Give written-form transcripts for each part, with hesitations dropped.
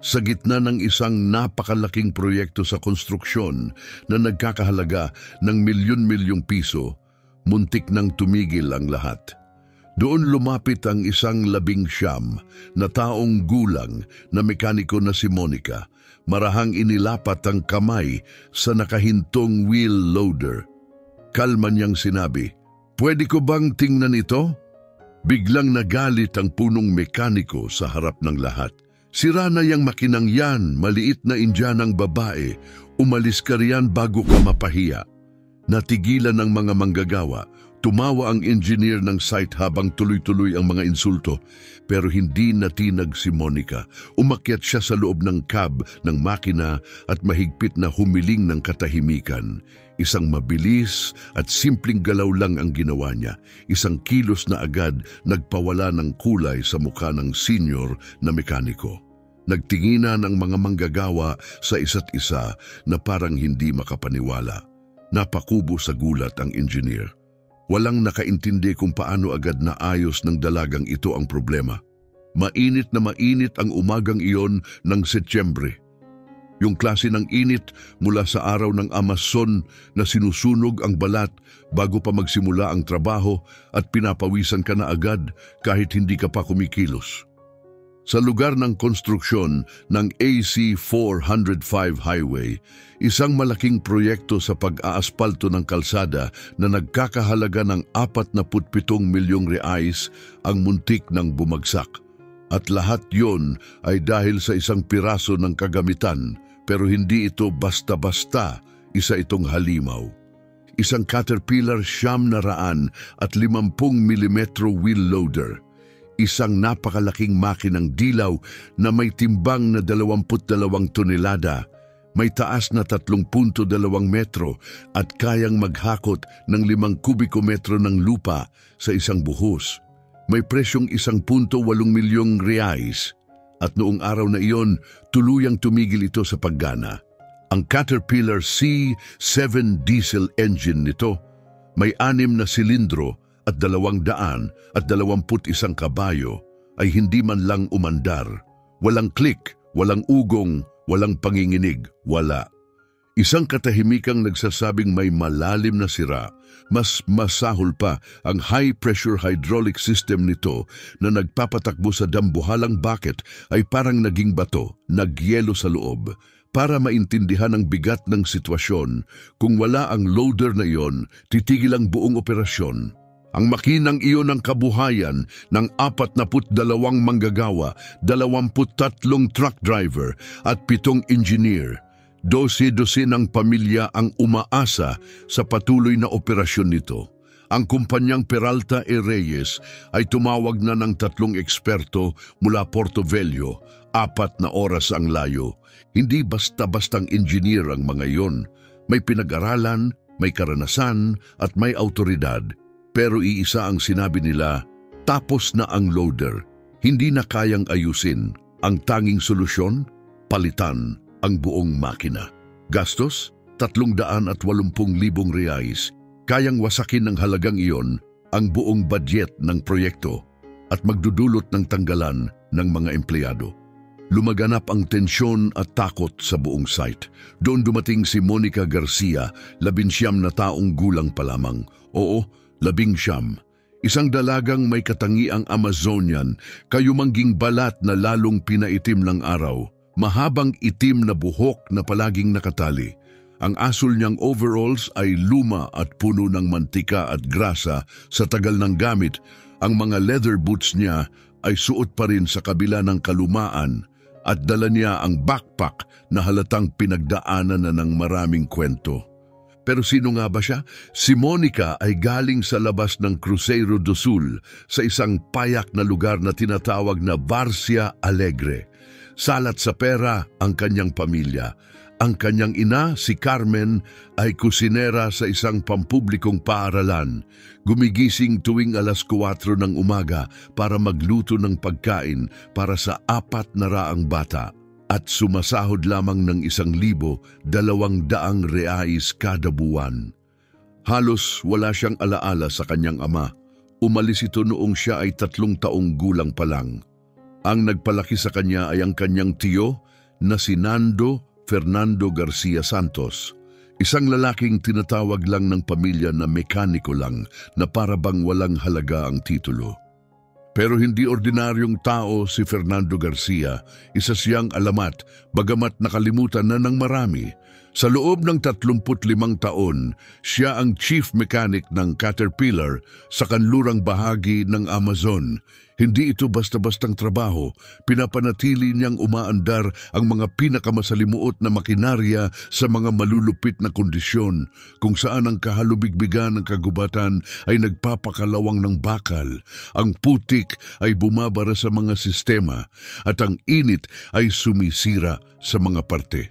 Sa gitna ng isang napakalaking proyekto sa konstruksyon na nagkakahalaga ng milyon-milyong piso, muntik nang tumigil ang lahat. Doon lumapit ang isang 19 na taong gulang na mekaniko na si Monica. Marahang inilapat ang kamay sa nakahintong wheel loader. Kalma niyang sinabi, "Pwede ko bang tingnan ito?" Biglang nagalit ang punong mekaniko sa harap ng lahat. "Sira na yang makinang yan, maliit na Indianang babae. Umalis ka riyan bago ka mapahiya." Natigilan ng mga manggagawa. Tumawa ang engineer ng site habang tuloy-tuloy ang mga insulto. Pero hindi natinag si Monica. Umakyat siya sa loob ng cab ng makina at mahigpit na humiling ng katahimikan. Isang mabilis at simpleng galaw lang ang ginawa niya. Isang kilos na agad nagpawala ng kulay sa mukha ng senior na mekaniko. Nagtinginan ang mga manggagawa sa isa't isa na parang hindi makapaniwala. Napakubo sa gulat ang engineer. Walang nakaintindi kung paano agad naayos ng dalagang ito ang problema. Mainit na mainit ang umagang iyon ng Setyembre. Yung klase ng init mula sa araw ng Amazon na sinusunog ang balat bago pa magsimula ang trabaho at pinapawisan ka na agad kahit hindi ka pa kumikilos. Sa lugar ng konstruksyon ng AC 405 Highway, isang malaking proyekto sa pag-aaspalto ng kalsada na nagkakahalaga ng 47 milyong reais ang muntik ng bumagsak. At lahat yon ay dahil sa isang piraso ng kagamitan, pero hindi ito basta-basta, isa itong halimaw. Isang Caterpillar 950 mm wheel loader. Isang napakalaking makinang dilaw na may timbang na 22 tonelada, may taas na 3.2 metro at kayang maghakot ng 5 kubikometro ng lupa sa isang buhos. May presyong 1.8 milyong reais at noong araw na iyon, tuluyang tumigil ito sa paggana. Ang Caterpillar C7 diesel engine nito may 6 na silindro at 221 kabayo ay hindi man lang umandar. Walang click, walang ugong, walang panginginig, wala. Isang katahimikang nagsasabing may malalim na sira. Mas masahol pa ang high-pressure hydraulic system nito na nagpapatakbo sa dambuhalang bucket ay parang naging bato, nagyelo sa loob. Para maintindihan ang bigat ng sitwasyon, kung wala ang loader na iyon, titigil ang buong operasyon. Ang makinang iyon ang kabuhayan ng 42 manggagawa, 23 truck driver at 7 engineer. 12 ng pamilya ang umaasa sa patuloy na operasyon nito. Ang kumpanyang Peralta e Reyes ay tumawag na ng 3 eksperto mula Porto Velho, 4 na oras ang layo. Hindi basta-bastang engineer ang mga iyon. May pinag-aralan, may karanasan at may autoridad. Pero iisa ang sinabi nila, tapos na ang loader, hindi na kayang ayusin. Ang tanging solusyon, palitan ang buong makina. Gastos, 380,000 reais. Kayang wasakin ng halagang iyon ang buong budget ng proyekto at magdudulot ng tanggalan ng mga empleyado. Lumaganap ang tensyon at takot sa buong site. Doon dumating si Monica Garcia, 19 na taong gulang pa lamang. Oo, 19. Isang dalagang may katangiang Amazonian, kayumangging balat na lalong pinaitim ng araw. Mahabang itim na buhok na palaging nakatali. Ang asul niyang overalls ay luma at puno ng mantika at grasa sa tagal ng gamit. Ang mga leather boots niya ay suot pa rin sa kabila ng kalumaan at dala niya ang backpack na halatang pinagdaanan na ng maraming kwento. Pero sino nga ba siya? Si Monica ay galing sa labas ng Cruzeiro do Sul sa isang payak na lugar na tinatawag na Várzea Alegre. Salat sa pera ang kanyang pamilya. Ang kanyang ina, si Carmen, ay kusinera sa isang pampublikong paaralan. Gumigising tuwing 4:00 ng umaga para magluto ng pagkain para sa 400 bata. At sumasahod lamang ng 1,200 reais kada buwan. Halos wala siyang alaala sa kanyang ama. Umalis ito noong siya ay 3 taong gulang pa lang. Ang nagpalaki sa kanya ay ang kanyang tiyo na si Nando Fernando Garcia Santos. Isang lalaking tinatawag lang ng pamilya na mekaniko lang na para bang walang halaga ang titulo. Pero hindi ordinaryong tao si Fernando Garcia, isa siyang alamat, bagamat nakalimutan na ng marami. Sa loob ng 35 taon, siya ang chief mechanic ng Caterpillar sa kanlurang bahagi ng Amazon. Hindi ito basta-bastang trabaho, pinapanatili niyang umaandar ang mga pinakamasalimuot na makinarya sa mga malulupit na kondisyon, kung saan ang kahalubigbigan ng kagubatan ay nagpapakalawang ng bakal, ang putik ay bumabara sa mga sistema, at ang init ay sumisira sa mga parte.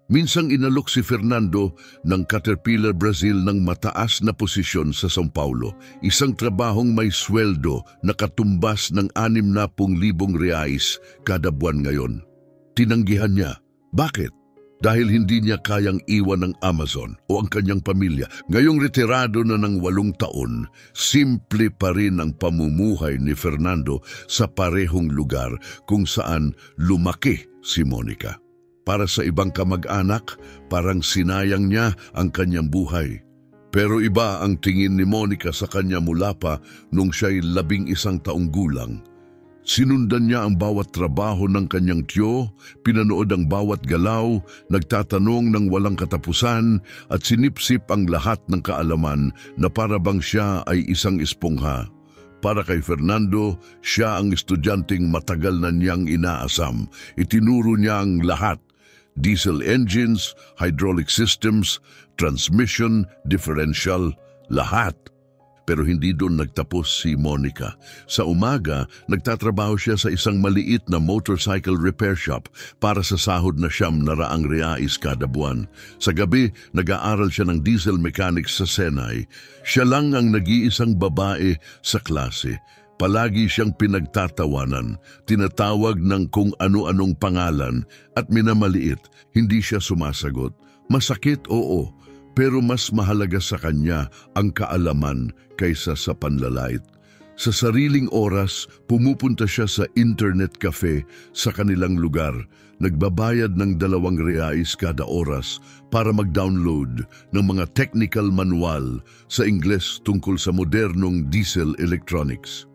Minsang inalok si Fernando ng Caterpillar Brazil ng mataas na posisyon sa São Paulo, isang trabahong may sweldo na katumbas ng 60,000 reais kada buwan ngayon. Tinanggihan niya. Bakit? Dahil hindi niya kayang iwan ng Amazon o ang kanyang pamilya. Ngayong retirado na ng 8 taon, simple pa rin ang pamumuhay ni Fernando sa parehong lugar kung saan lumaki si Monica. Para sa ibang kamag-anak, parang sinayang niya ang kanyang buhay. Pero iba ang tingin ni Monica sa kanya mula pa nung siya'y 11 taong gulang. Sinundan niya ang bawat trabaho ng kanyang tiyo, pinanood ang bawat galaw, nagtatanong ng walang katapusan at sinipsip ang lahat ng kaalaman na para bang siya ay isang espongha. Para kay Fernando, siya ang estudyanteng matagal na niyang inaasam. Itinuro niya ang lahat. Diesel engines, hydraulic systems, transmission, differential, lahat. Pero hindi doon nagtapos si Monica. Sa umaga, nagtatrabaho siya sa isang maliit na motorcycle repair shop para sa sahod na ₱900 kada buwan. Sa gabi, nag-aaral siya ng diesel mechanics sa Senay. Siya lang ang nag-iisang babae sa klase. Palagi siyang pinagtatawanan, tinatawag ng kung ano-anong pangalan at minamaliit. Hindi siya sumasagot. Masakit, oo, pero mas mahalaga sa kanya ang kaalaman kaysa sa panlalait. Sa sariling oras, pumupunta siya sa internet cafe sa kanilang lugar. Nagbabayad ng ₱2 kada oras para mag-download ng mga technical manual sa Ingles tungkol sa modernong diesel electronics.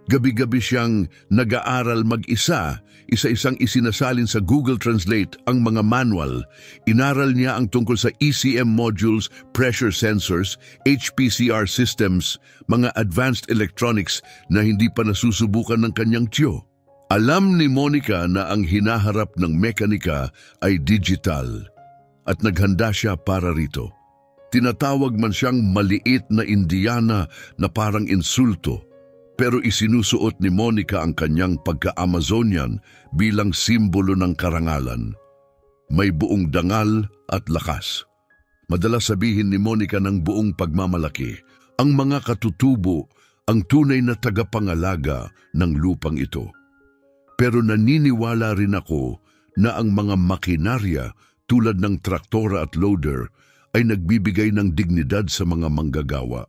Gabi-gabi siyang nag-aaral mag-isa, isa-isang isinasalin sa Google Translate ang mga manual. Inaral niya ang tungkol sa ECM modules, pressure sensors, HPCR systems, mga advanced electronics na hindi pa nasusubukan ng kanyang tiyo. Alam ni Monica na ang hinaharap ng mekanika ay digital at naghanda siya para rito. Tinatawag man siyang maliit na Indiana na parang insulto. Pero isinusuot ni Monica ang kanyang pagka-Amazonian bilang simbolo ng karangalan. May buong dangal at lakas. Madalas sabihin ni Monica ng buong pagmamalaki, ang mga katutubo ang tunay na tagapangalaga ng lupang ito. Pero naniniwala rin ako na ang mga makinarya tulad ng traktora at loader ay nagbibigay ng dignidad sa mga manggagawa.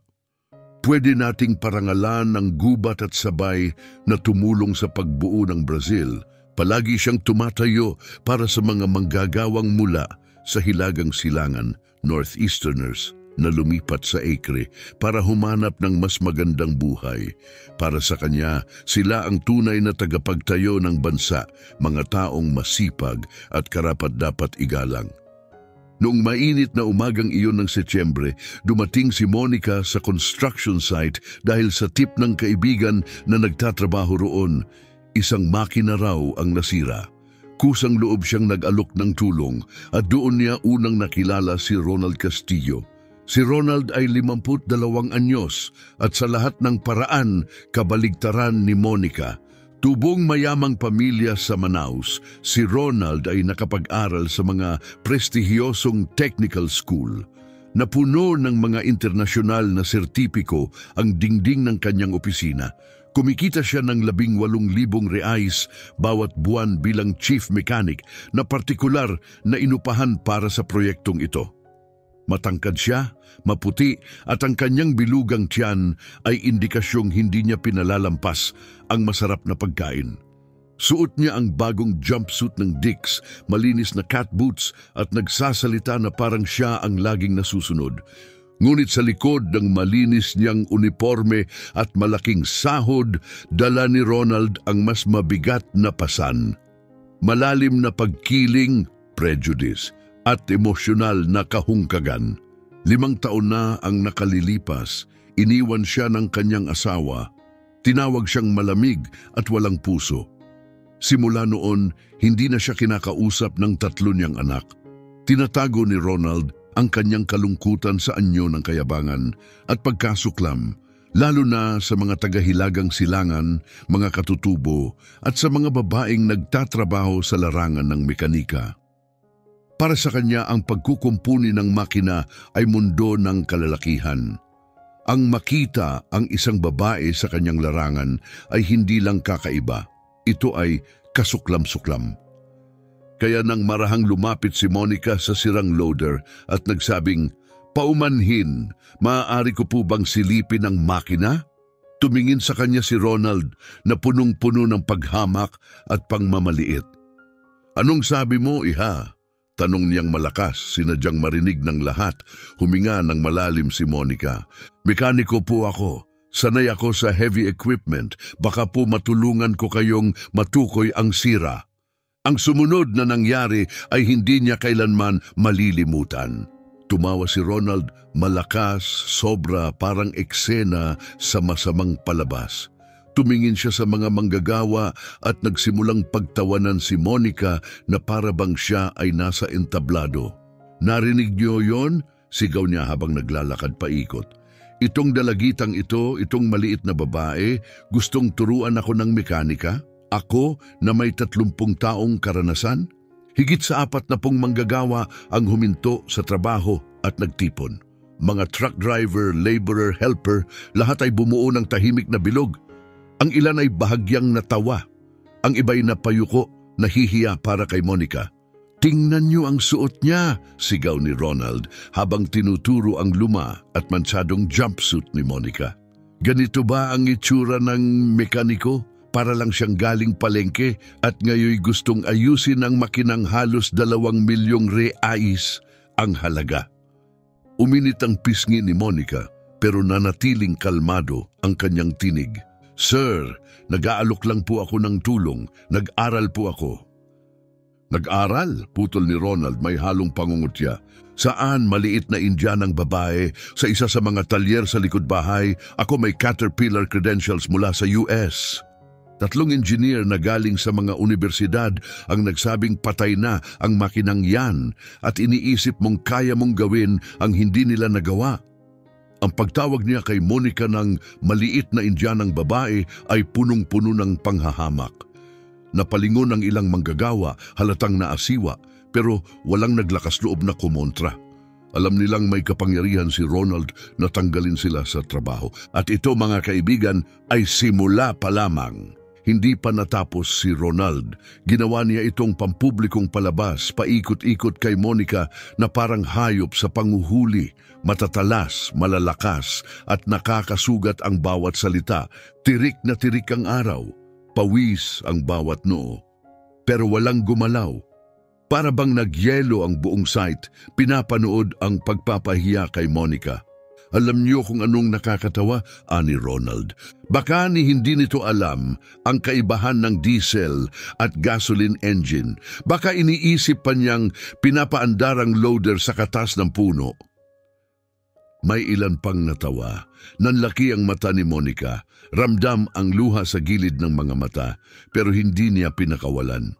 Pwede nating parangalan ang gubat at sabay na tumulong sa pagbuo ng Brazil. Palagi siyang tumatayo para sa mga manggagawang mula sa Hilagang Silangan, Northeasterners, na lumipat sa Acre para humanap ng mas magandang buhay. Para sa kanya, sila ang tunay na tagapagtayo ng bansa, mga taong masipag at karapat-dapat igalang. Noong mainit na umagang iyon ng Setyembre, dumating si Monica sa construction site dahil sa tip ng kaibigan na nagtatrabaho roon. Isang makina raw ang nasira. Kusang loob siyang nag-alok ng tulong at doon niya unang nakilala si Ronald Castillo. Si Ronald ay 52 anyos at sa lahat ng paraan kabaligtaran ni Monica. Tubong mayamang pamilya sa Manaus, si Ronald ay nakapag-aral sa mga prestihiyosong technical school. Napuno ng mga internasyonal na sertipiko ang dingding ng kanyang opisina. Kumikita siya ng 18,000 reais bawat buwan bilang chief mechanic na partikular na inupahan para sa proyektong ito. Matangkad siya, maputi at ang kanyang bilugang tiyan ay indikasyong hindi niya pinalalampas ang masarap na pagkain. Suot niya ang bagong jumpsuit ng Dix, malinis na cat boots at nagsasalita na parang siya ang laging nasusunod. Ngunit sa likod ng malinis niyang uniforme at malaking sahod, dala ni Ronald ang mas mabigat na pasan. Malalim na pagkiling, prejudice, at emosyonal na kahungkagan. 5 taon na ang nakalilipas, iniwan siya ng kanyang asawa. Tinawag siyang malamig at walang puso. Simula noon, hindi na siya kinakausap ng 3 niyang anak. Tinatago ni Ronald ang kanyang kalungkutan sa anyo ng kayabangan at pagkasuklam, lalo na sa mga tagahilagang silangan, mga katutubo at sa mga babaeng nagtatrabaho sa larangan ng mekanika. Para sa kanya, ang pagkukumpuni ng makina ay mundo ng kalalakihan. Ang makita ang isang babae sa kanyang larangan ay hindi lang kakaiba. Ito ay kasuklam-suklam. Kaya nang marahang lumapit si Monica sa sirang loader at nagsabing, "Paumanhin, maaari ko po bang silipin ang makina?" Tumingin sa kanya si Ronald na punong-puno ng paghamak at pangmamaliit. "Anong sabi mo, iha?" Tanong niyang malakas, sinadyang marinig ng lahat. Huminga ng malalim si Monica. "Mekaniko po ako. Sanay ako sa heavy equipment. Baka po matulungan ko kayong matukoy ang sira." Ang sumunod na nangyari ay hindi niya kailanman malilimutan. Tumawa si Ronald, malakas, sobra, parang eksena sa masamang palabas. Tumingin siya sa mga manggagawa at nagsimulang pagtawanan si Monica na para bang siya ay nasa entablado. "Narinig niyo yon?" Sigaw niya habang naglalakad paikot. "Itong dalagitang ito, itong maliit na babae, gustong turuan ako ng mekanika? Ako na may 30 taong karanasan? Higit sa 40 manggagawa ang huminto sa trabaho at nagtipon. Mga truck driver, laborer, helper, lahat ay bumuo ng tahimik na bilog. Ang ilan ay bahagyang natawa. Ang iba'y napayuko, nahihiya para kay Monica. "Tingnan niyo ang suot niya," sigaw ni Ronald habang tinuturo ang luma at mansadong jumpsuit ni Monica. "Ganito ba ang itsura ng mekaniko? Para lang siyang galing palengke at ngayoy gustong ayusin ang makinang halos 2 milyong reais ang halaga." Uminit ang pisngi ni Monica pero nanatiling kalmado ang kanyang tinig. "Sir, nag-aalok lang po ako ng tulong. Nag-aral po ako." "Nag-aral?" Putol ni Ronald, may halong pangungutya. "Saan? Maliit na Indianang babae sa isa sa mga talyer sa likod bahay. Ako may Caterpillar credentials mula sa US." 3 engineer na galing sa mga universidad ang nagsabing patay na ang makinang yan at iniisip mong kaya mong gawin ang hindi nila nagawa. Ang pagtawag niya kay Monica ng maliit na Indianang babae ay punong-puno ng panghahamak. Napalingon ang ilang manggagawa, halatang naasiwa, pero walang naglakas loob na kumontra. Alam nilang may kapangyarihan si Ronald na tanggalin sila sa trabaho. At ito, mga kaibigan, ay simula pa lamang. Hindi pa natapos si Ronald. Ginawa niya itong pampublikong palabas, paikot-ikot kay Monica na parang hayop sa panguhuli, matatalas, malalakas at nakakasugat ang bawat salita. Tirik na tirik ang araw, pawis ang bawat noo. Pero walang gumalaw. Para bang nagyelo ang buong site, pinapanood ang pagpapahiya kay Monica. "Alam niyo kung anong nakakatawa?" ani Ronald. "Baka ni hindi nito alam ang kaibahan ng diesel at gasoline engine. Baka iniisip pa niyang pinapaandar ang loader sa katas ng puno." May ilan pang natawa. Nanlaki ang mata ni Monica. Ramdam ang luha sa gilid ng mga mata, pero hindi niya pinakawalan.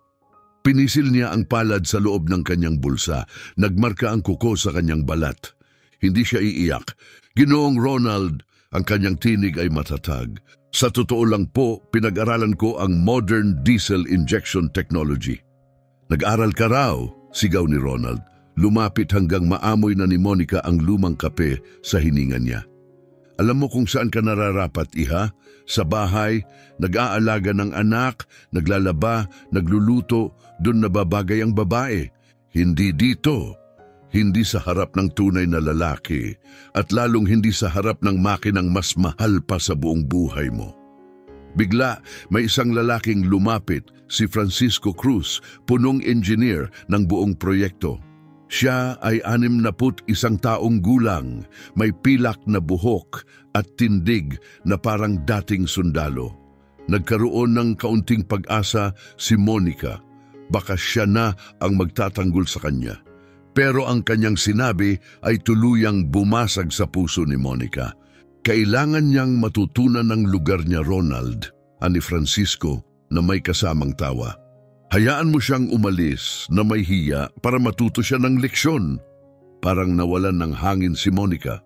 Pinisil niya ang palad sa loob ng kanyang bulsa. Nagmarka ang kuko sa kanyang balat. Hindi siya iiyak. "Ginoong Ronald," ang kanyang tinig ay matatag. "Sa totoo lang po, pinag-aralan ko ang modern diesel injection technology." "Nag-aral ka raw?" sigaw ni Ronald. Lumapit hanggang maamoy na ni Monica ang lumang kape sa hininga niya. "Alam mo kung saan ka nararapat, iha? Sa bahay, nag-aalaga ng anak, naglalaba, nagluluto, doon nababagay ang babae. Hindi dito. Hindi sa harap ng tunay na lalaki at lalong hindi sa harap ng makinang mas mahal pa sa buong buhay mo." Bigla, may isang lalaking lumapit, si Francisco Cruz, punong engineer ng buong proyekto. Siya ay 61 taong gulang, may pilak na buhok at tindig na parang dating sundalo. Nagkaroon ng kaunting pag-asa si Monica. Baka siya na ang magtatanggol sa kanya. Pero ang kanyang sinabi ay tuluyang bumasag sa puso ni Monica. Kailangan niyang matutunan ng lugar niya, Ronald, ani Francisco, na may kasamang tawa. Hayaan mo siyang umalis na may hiya para matuto siya ng leksyon. Parang nawalan ng hangin si Monica.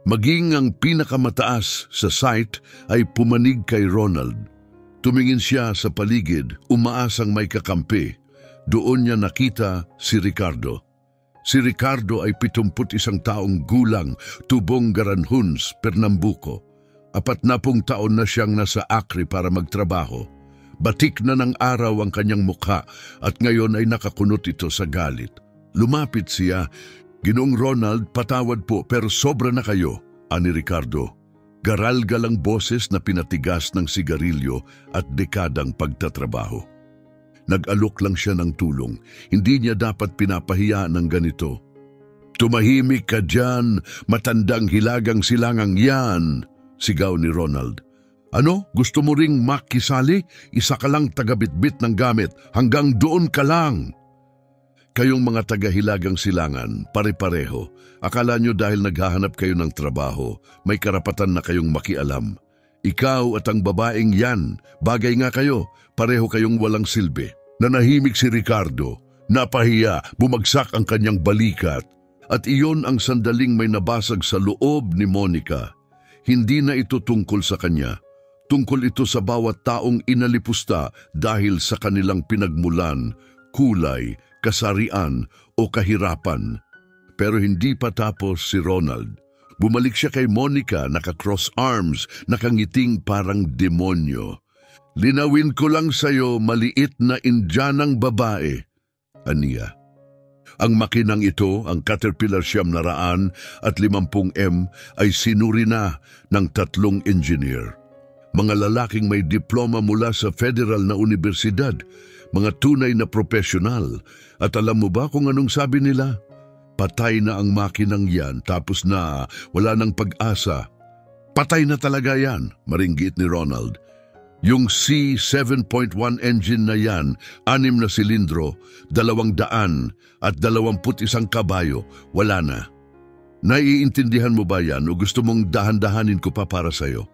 Maging ang pinakamataas sa site ay pumanig kay Ronald. Tumingin siya sa paligid, umaasang may kakampi. Doon niya nakita si Ricardo. Si Ricardo ay 71 taong gulang, tubong Garanhuns, Pernambuco. 40 taon na siyang nasa Acre para magtrabaho. Batik na ng araw ang kanyang mukha at ngayon ay nakakunot ito sa galit. Lumapit siya. "Ginoong Ronald, patawad po pero sobra na kayo," ani Ricardo. Garalgal ang boses na pinatigas ng sigarilyo at dekadang pagtatrabaho. Nag-alok lang siya ng tulong. Hindi niya dapat pinapahiya ng ganito. "Tumahimik ka dyan, matandang hilagang silangang yan," sigaw ni Ronald. "Ano? Gusto mo ring makisali? Isa ka lang tagabitbit ng gamit. Hanggang doon ka lang." Kayong mga taga-hilagang silangan, pare-pareho. Akala nyo dahil naghahanap kayo ng trabaho, may karapatan na kayong makialam. Ikaw at ang babaeng yan, bagay nga kayo, pareho kayong walang silbi. Nanahimik si Ricardo, napahiya, bumagsak ang kanyang balikat. At iyon ang sandaling may nabasag sa loob ni Monica. Hindi na ito tungkol sa kanya. Tungkol ito sa bawat taong inalipusta dahil sa kanilang pinagmulan, kulay, kasarian o kahirapan. Pero hindi pa tapos si Ronald. Bumalik siya kay Monica, naka-cross arms, nakangiting parang demonyo. "Linawin ko lang sa'yo, maliit na Indianang babae," aniya. Ang makinang ito, ang Caterpillar 900 at 50M, ay sinuri na ng 3 engineer. Mga lalaking may diploma mula sa federal na universidad, mga tunay na profesional. At alam mo ba kung anong sabi nila? Patay na ang makinang yan, tapos na, wala nang pag-asa. Patay na talaga yan, maringgit ni Ronald. Yung C7.1 engine na yan, 6 na silindro, 200 at 21 kabayo, wala na. Naiintindihan mo ba yan o gusto mong dahan-dahanin ko pa para sa'yo?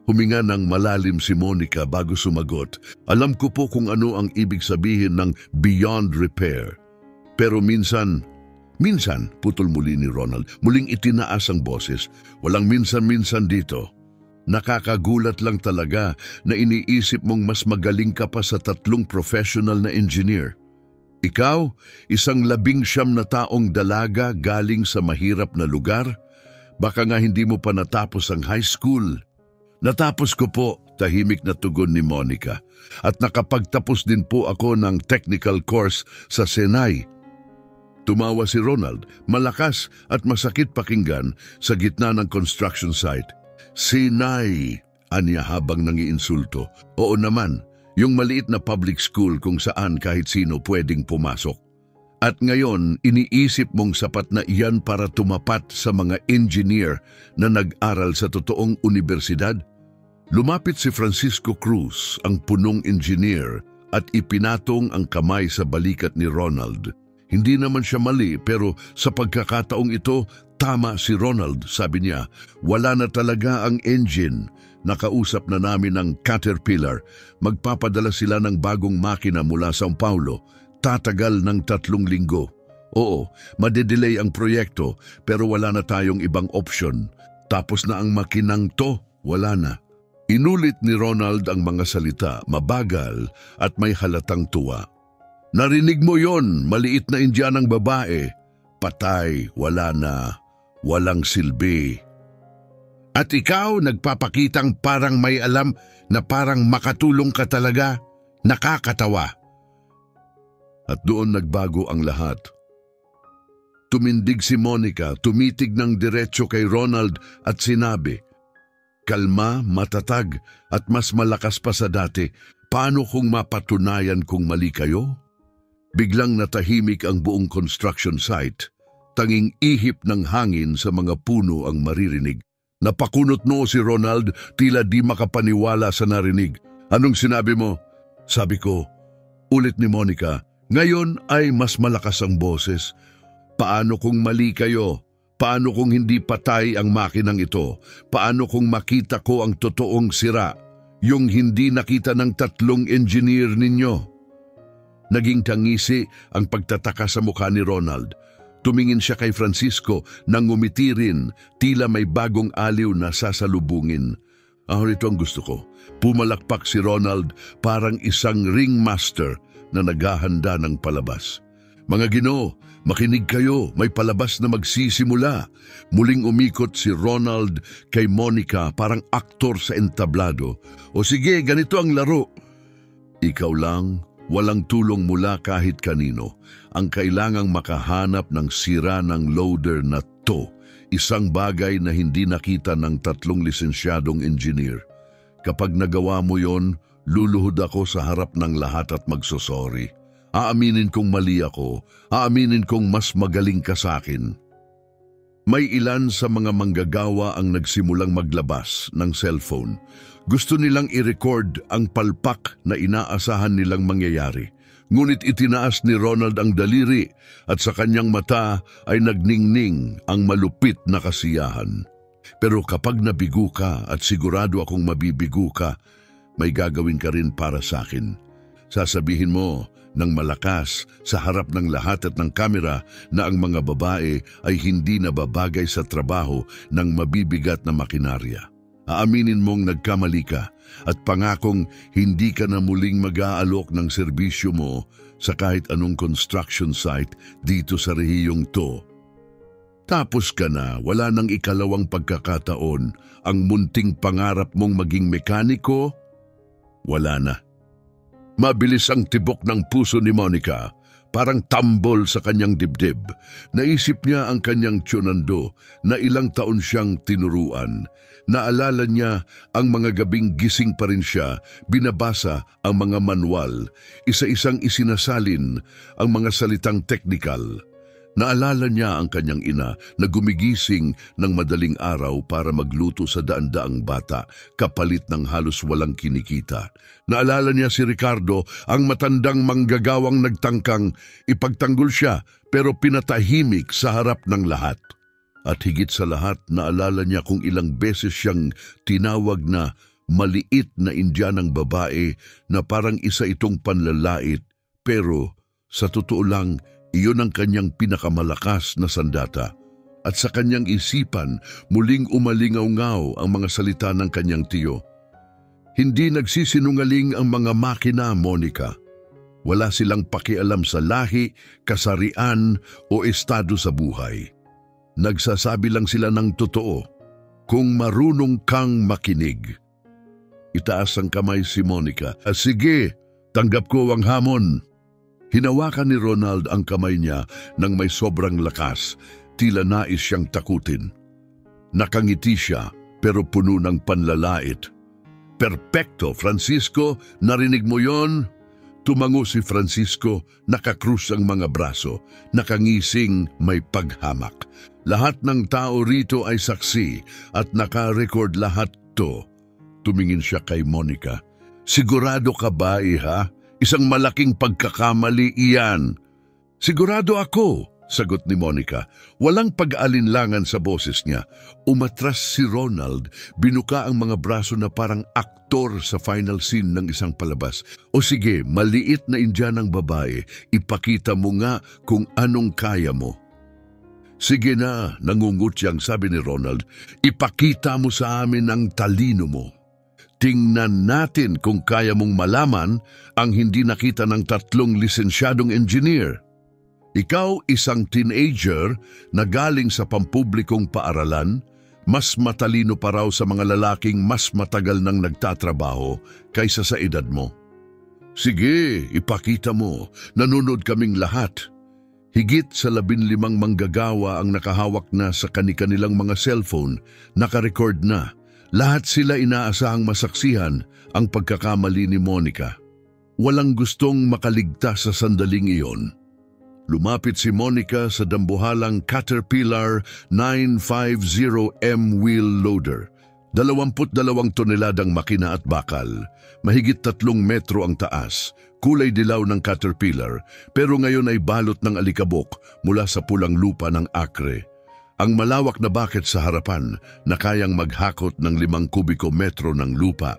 Huminga ng malalim si Monica bago sumagot. "Alam ko po kung ano ang ibig sabihin ng beyond repair. Pero minsan, putol muli ni Ronald, muling itinaas ang boses. Walang minsan-minsan dito. Nakakagulat lang talaga na iniisip mong mas magaling ka pa sa 3 professional na engineer. Ikaw, isang 19 na taong dalaga galing sa mahirap na lugar? Baka nga hindi mo pa natapos ang high school." "Natapos ko po," tahimik na tugon ni Monica. "At nakapagtapos din po ako ng technical course sa Senai." Tumawa si Ronald, malakas at masakit pakinggan sa gitna ng construction site. "Senai," aniya habang nangiinsulto. "Oo naman, yung maliit na public school kung saan kahit sino pwedeng pumasok. At ngayon, iniisip mong sapat na iyan para tumapat sa mga engineer na nag-aral sa totoong universidad?" Lumapit si Francisco Cruz, ang punong engineer, at ipinatong ang kamay sa balikat ni Ronald. Hindi naman siya mali, pero sa pagkakataong ito, tama si Ronald, sabi niya. "Wala na talaga ang engine. Nakausap na namin ang Caterpillar. Magpapadala sila ng bagong makina mula São Paulo. Tatagal ng 3 linggo. Oo, madedelay ang proyekto, pero wala na tayong ibang option. Tapos na ang makinang to, wala na." Inulit ni Ronald ang mga salita, mabagal at may halatang tuwa. "Narinig mo yon, maliit na Indianang babae. Patay, wala na, walang silbi. At ikaw nagpapakitang parang may alam na parang makatulong ka talaga. Nakakatawa." At doon nagbago ang lahat. Tumindig si Monica, tumitig ng diretso kay Ronald at sinabi, Kalma, matatag, at mas malakas pa sa dati. Paano kung mapatunayan kung mali kayo? Biglang natahimik ang buong construction site. Tanging ihip ng hangin sa mga puno ang maririnig. Napakunot noo si Ronald, tila di makapaniwala sa narinig. Anong sinabi mo? Sabi ko, ulit ni Monica, ngayon ay mas malakas ang boses. Paano kung mali kayo? Paano kung hindi patay ang makinang ito? Paano kung makita ko ang totoong sira? Yung hindi nakita ng 3 engineer ninyo? Naging tangisi ang pagtataka sa mukha ni Ronald. Tumingin siya kay Francisco nang ngumiti rin, tila may bagong aliw na sasalubungin. Ito ang gusto ko. Pumalakpak si Ronald parang isang ringmaster na naghahanda ng palabas. Mga Ginoo, makinig kayo, may palabas na magsisimula. Muling umikot si Ronald kay Monica parang aktor sa entablado. O sige, ganito ang laro. Ikaw lang, walang tulong mula kahit kanino. Ang kailangang makahanap ng sira ng loader na to. Isang bagay na hindi nakita ng 3 lisensyadong engineer. Kapag nagawa mo yon, luluhod ako sa harap ng lahat at magsosorry. Aaminin kong mali ako, aaminin kong mas magaling ka sa akin. May ilan sa mga manggagawa ang nagsimulang maglabas ng cellphone. Gusto nilang i-record ang palpak na inaasahan nilang mangyayari. Ngunit itinaas ni Ronald ang daliri at sa kanyang mata ay nagningning ang malupit na kasiyahan. Pero kapag nabigo ka at sigurado akong mabibigo ka, may gagawin ka rin para sa akin. Sasabihin mo ng malakas sa harap ng lahat at ng kamera na ang mga babae ay hindi nababagay sa trabaho ng mabibigat na makinarya. Aaminin mong nagkamali ka at pangakong hindi ka na muling mag-aalok ng serbisyo mo sa kahit anong construction site dito sa rehiyong to. Tapos ka na, wala nang ikalawang pagkakataon. Ang munting pangarap mong maging mekaniko, wala na. Mabilis ang tibok ng puso ni Monica, parang tambol sa kanyang dibdib. Naisip niya ang kanyang tiyonando na ilang taon siyang tinuruan. Naalala niya ang mga gabing gising pa rin siya, binabasa ang mga manual, isa-isang isinasalin ang mga salitang teknikal. Naalala niya ang kanyang ina na gumigising ng madaling araw para magluto sa daan-daang bata, kapalit ng halos walang kinikita. Naalala niya si Ricardo, ang matandang manggagawang nagtangkang ipagtanggol siya pero pinatahimik sa harap ng lahat. At higit sa lahat, naalala niya kung ilang beses siyang tinawag na maliit na Indianang babae na parang isa itong panlalait, pero sa totoo lang, iyon ang kanyang pinakamalakas na sandata. At sa kanyang isipan, muling umalingaw-ngaw ang mga salita ng kanyang tiyo. Hindi nagsisinungaling ang mga makina, Monica. Wala silang pakialam sa lahi, kasarian o estado sa buhay. Nagsasabi lang sila ng totoo kung marunong kang makinig. Itaas ang kamay si Monica. Sige, tanggap ko ang hamon. Hinawakan ni Ronald ang kamay niya nang may sobrang lakas, tila nais siyang takutin. Nakangiti siya pero puno ng panlalait. Perpekto, Francisco, narinig mo yon? Tumango si Francisco, nakakrus ang mga braso, nakangising may paghamak. Lahat ng tao rito ay saksi at nakarecord lahat to. Tumingin siya kay Monica. Sigurado ka ba, iha? Isang malaking pagkakamali iyan. Sigurado ako, sagot ni Monica. Walang pag-alinlangan sa boses niya. Umatras si Ronald, binuka ang mga braso na parang aktor sa final scene ng isang palabas. O sige, maliit na Indianang babae, ipakita mo nga kung anong kaya mo. Sige na, nangungutyang sabi ni Ronald, ipakita mo sa amin ang talino mo. Tingnan natin kung kaya mong malaman ang hindi nakita ng 3 lisensyadong engineer. Ikaw, isang teenager na galing sa pampublikong paaralan, mas matalino pa raw sa mga lalaking mas matagal nang nagtatrabaho kaysa sa edad mo. Sige, ipakita mo. Nanonood kaming lahat. Higit sa 15 manggagawa ang nakahawak na sa kanilang mga cellphone, nakarecord na. Lahat sila inaasahang masaksihan ang pagkakamali ni Monica. Walang gustong makaligtas sa sandaling iyon. Lumapit si Monica sa dambuhalang Caterpillar 950M wheel loader. 22 toneladang makina at bakal. Mahigit 3 metro ang taas. Kulay dilaw ng Caterpillar, pero ngayon ay balot ng alikabok mula sa pulang lupa ng Acre. Ang malawak na bucket sa harapan na kayang maghakot ng 5 kubiko metro ng lupa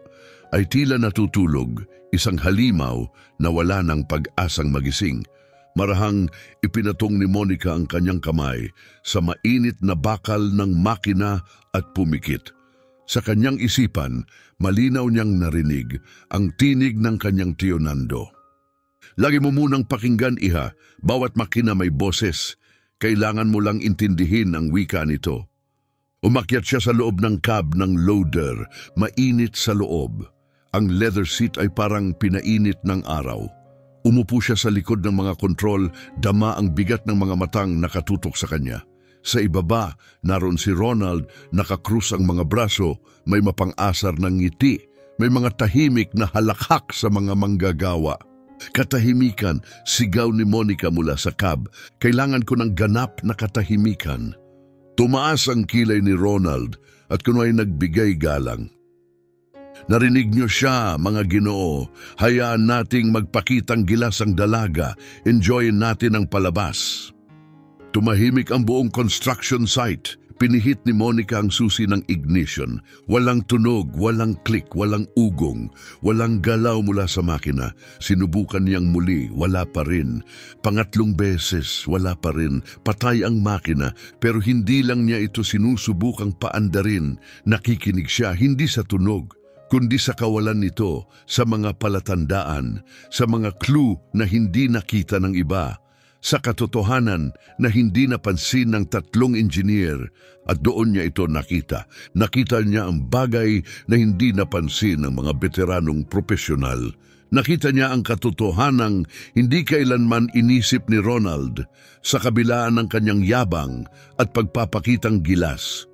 ay tila natutulog, isang halimaw na wala ng pag-asang magising. Marahang ipinatong ni Monica ang kanyang kamay sa mainit na bakal ng makina at pumikit. Sa kanyang isipan, malinaw niyang narinig ang tinig ng kanyang tiyo Nando. Lagi mo munang pakinggan, iha, bawat makina may boses. Kailangan mo lang intindihin ang wika nito. Umakyat siya sa loob ng cab ng loader, mainit sa loob. Ang leather seat ay parang pinainit ng araw. Umupo siya sa likod ng mga kontrol, dama ang bigat ng mga matang nakatutok sa kanya. Sa ibaba, naroon si Ronald, nakakrus ang mga braso, may mapang-asar ng ngiti, may mga tahimik na halakhak sa mga manggagawa. Katahimikan, sigaw ni Monica mula sa cab. Kailangan ko ng ganap na katahimikan. Tumaas ang kilay ni Ronald at kuno ay nagbigay galang. Narinig niyo siya, mga Ginoo. Hayaan nating magpakitang gilas ang dalaga. Enjoyin natin ang palabas. Tumahimik ang buong construction site. Pinihit ni Monica ang susi ng ignition. Walang tunog, walang click, walang ugong, walang galaw mula sa makina. Sinubukan niyang muli, wala pa rin. Pangatlong beses, wala pa rin. Patay ang makina, pero hindi lang niya ito sinusubukang paandarin. Nakikinig siya, hindi sa tunog, kundi sa kawalan nito, sa mga palatandaan, sa mga clue na hindi nakita ng iba, sa katotohanan na hindi napansin ng 3 engineer, at doon niya ito nakita. Nakita niya ang bagay na hindi napansin ng mga veteranong profesional. Nakita niya ang katotohanang hindi kailanman inisip ni Ronald sa kabilaan ng kanyang yabang at pagpapakitang gilas.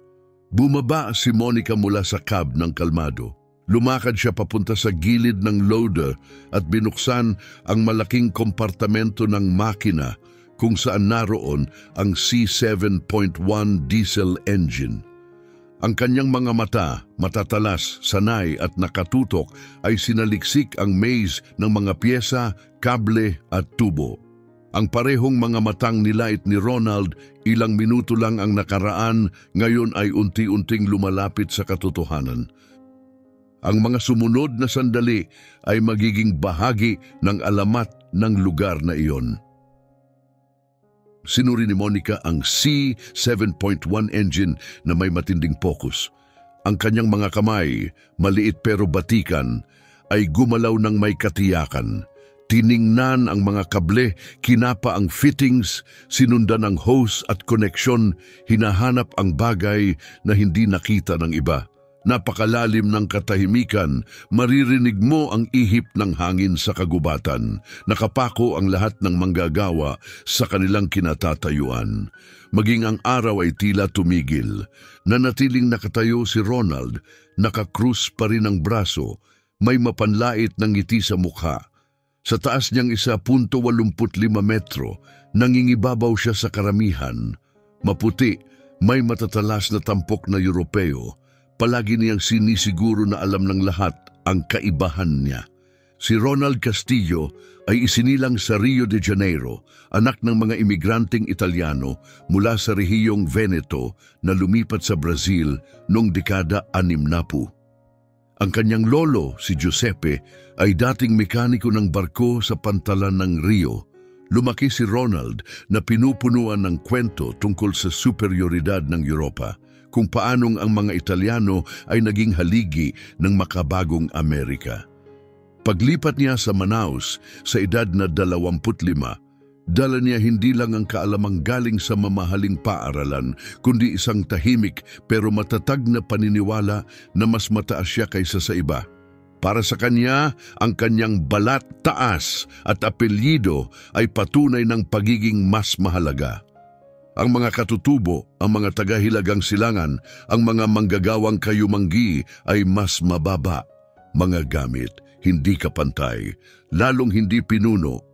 Bumaba si Monica mula sa cab ng kalmado. Lumakad siya papunta sa gilid ng loader at binuksan ang malaking kompartamento ng makina kung saan naroon ang C7.1 diesel engine. Ang kanyang mga mata, matatalas, sanay at nakatutok ay sinaliksik ang maze ng mga pyesa, kable at tubo. Ang parehong mga matang nilait ni Ronald, ilang minuto lang ang nakaraan, ngayon ay unti-unting lumalapit sa katotohanan. Ang mga sumunod na sandali ay magiging bahagi ng alamat ng lugar na iyon. Sinuri ni Monica ang C7.1 engine na may matinding focus. Ang kanyang mga kamay, maliit pero batikan, ay gumalaw ng may katiyakan. Tiningnan ang mga kable, kinapa ang fittings, sinundan ang hose at koneksyon, hinahanap ang bagay na hindi nakita ng iba. Napakalalim ng katahimikan, maririnig mo ang ihip ng hangin sa kagubatan. Nakapako ang lahat ng manggagawa sa kanilang kinatatayuan. Maging ang araw ay tila tumigil. Nanatiling nakatayo si Ronald, nakakrus pa rin ang braso, may mapanlait ng ngiti sa mukha. Sa taas niyang 1.85 metro, nangingibabaw siya sa karamihan. Maputi, may matatalas na tampok na Europeo. Palagi niyang sinisiguro na alam ng lahat ang kaibahan niya. Si Ronald Castillo ay isinilang sa Rio de Janeiro, anak ng mga imigranteng Italyano mula sa rehiyong Veneto na lumipat sa Brazil noong dekada 60. Ang kanyang lolo, si Giuseppe, ay dating mekaniko ng barko sa pantalan ng Rio. Lumaki si Ronald na pinupunuan ng kwento tungkol sa superioridad ng Europa, kung paanong ang mga Italyano ay naging haligi ng makabagong Amerika. Paglipat niya sa Manaus sa edad na 25, dala niya hindi lang ang kaalamang galing sa mamahaling paaralan, kundi isang tahimik pero matatag na paniniwala na mas mataas siya kaysa sa iba. Para sa kanya, ang kanyang balat, taas at apelyido ay patunay ng pagiging mas mahalaga. Ang mga katutubo, ang mga tagahilagang silangan, ang mga manggagawang kayumanggi ay mas mababa. Mga gamit, hindi kapantay, lalong hindi pinuno.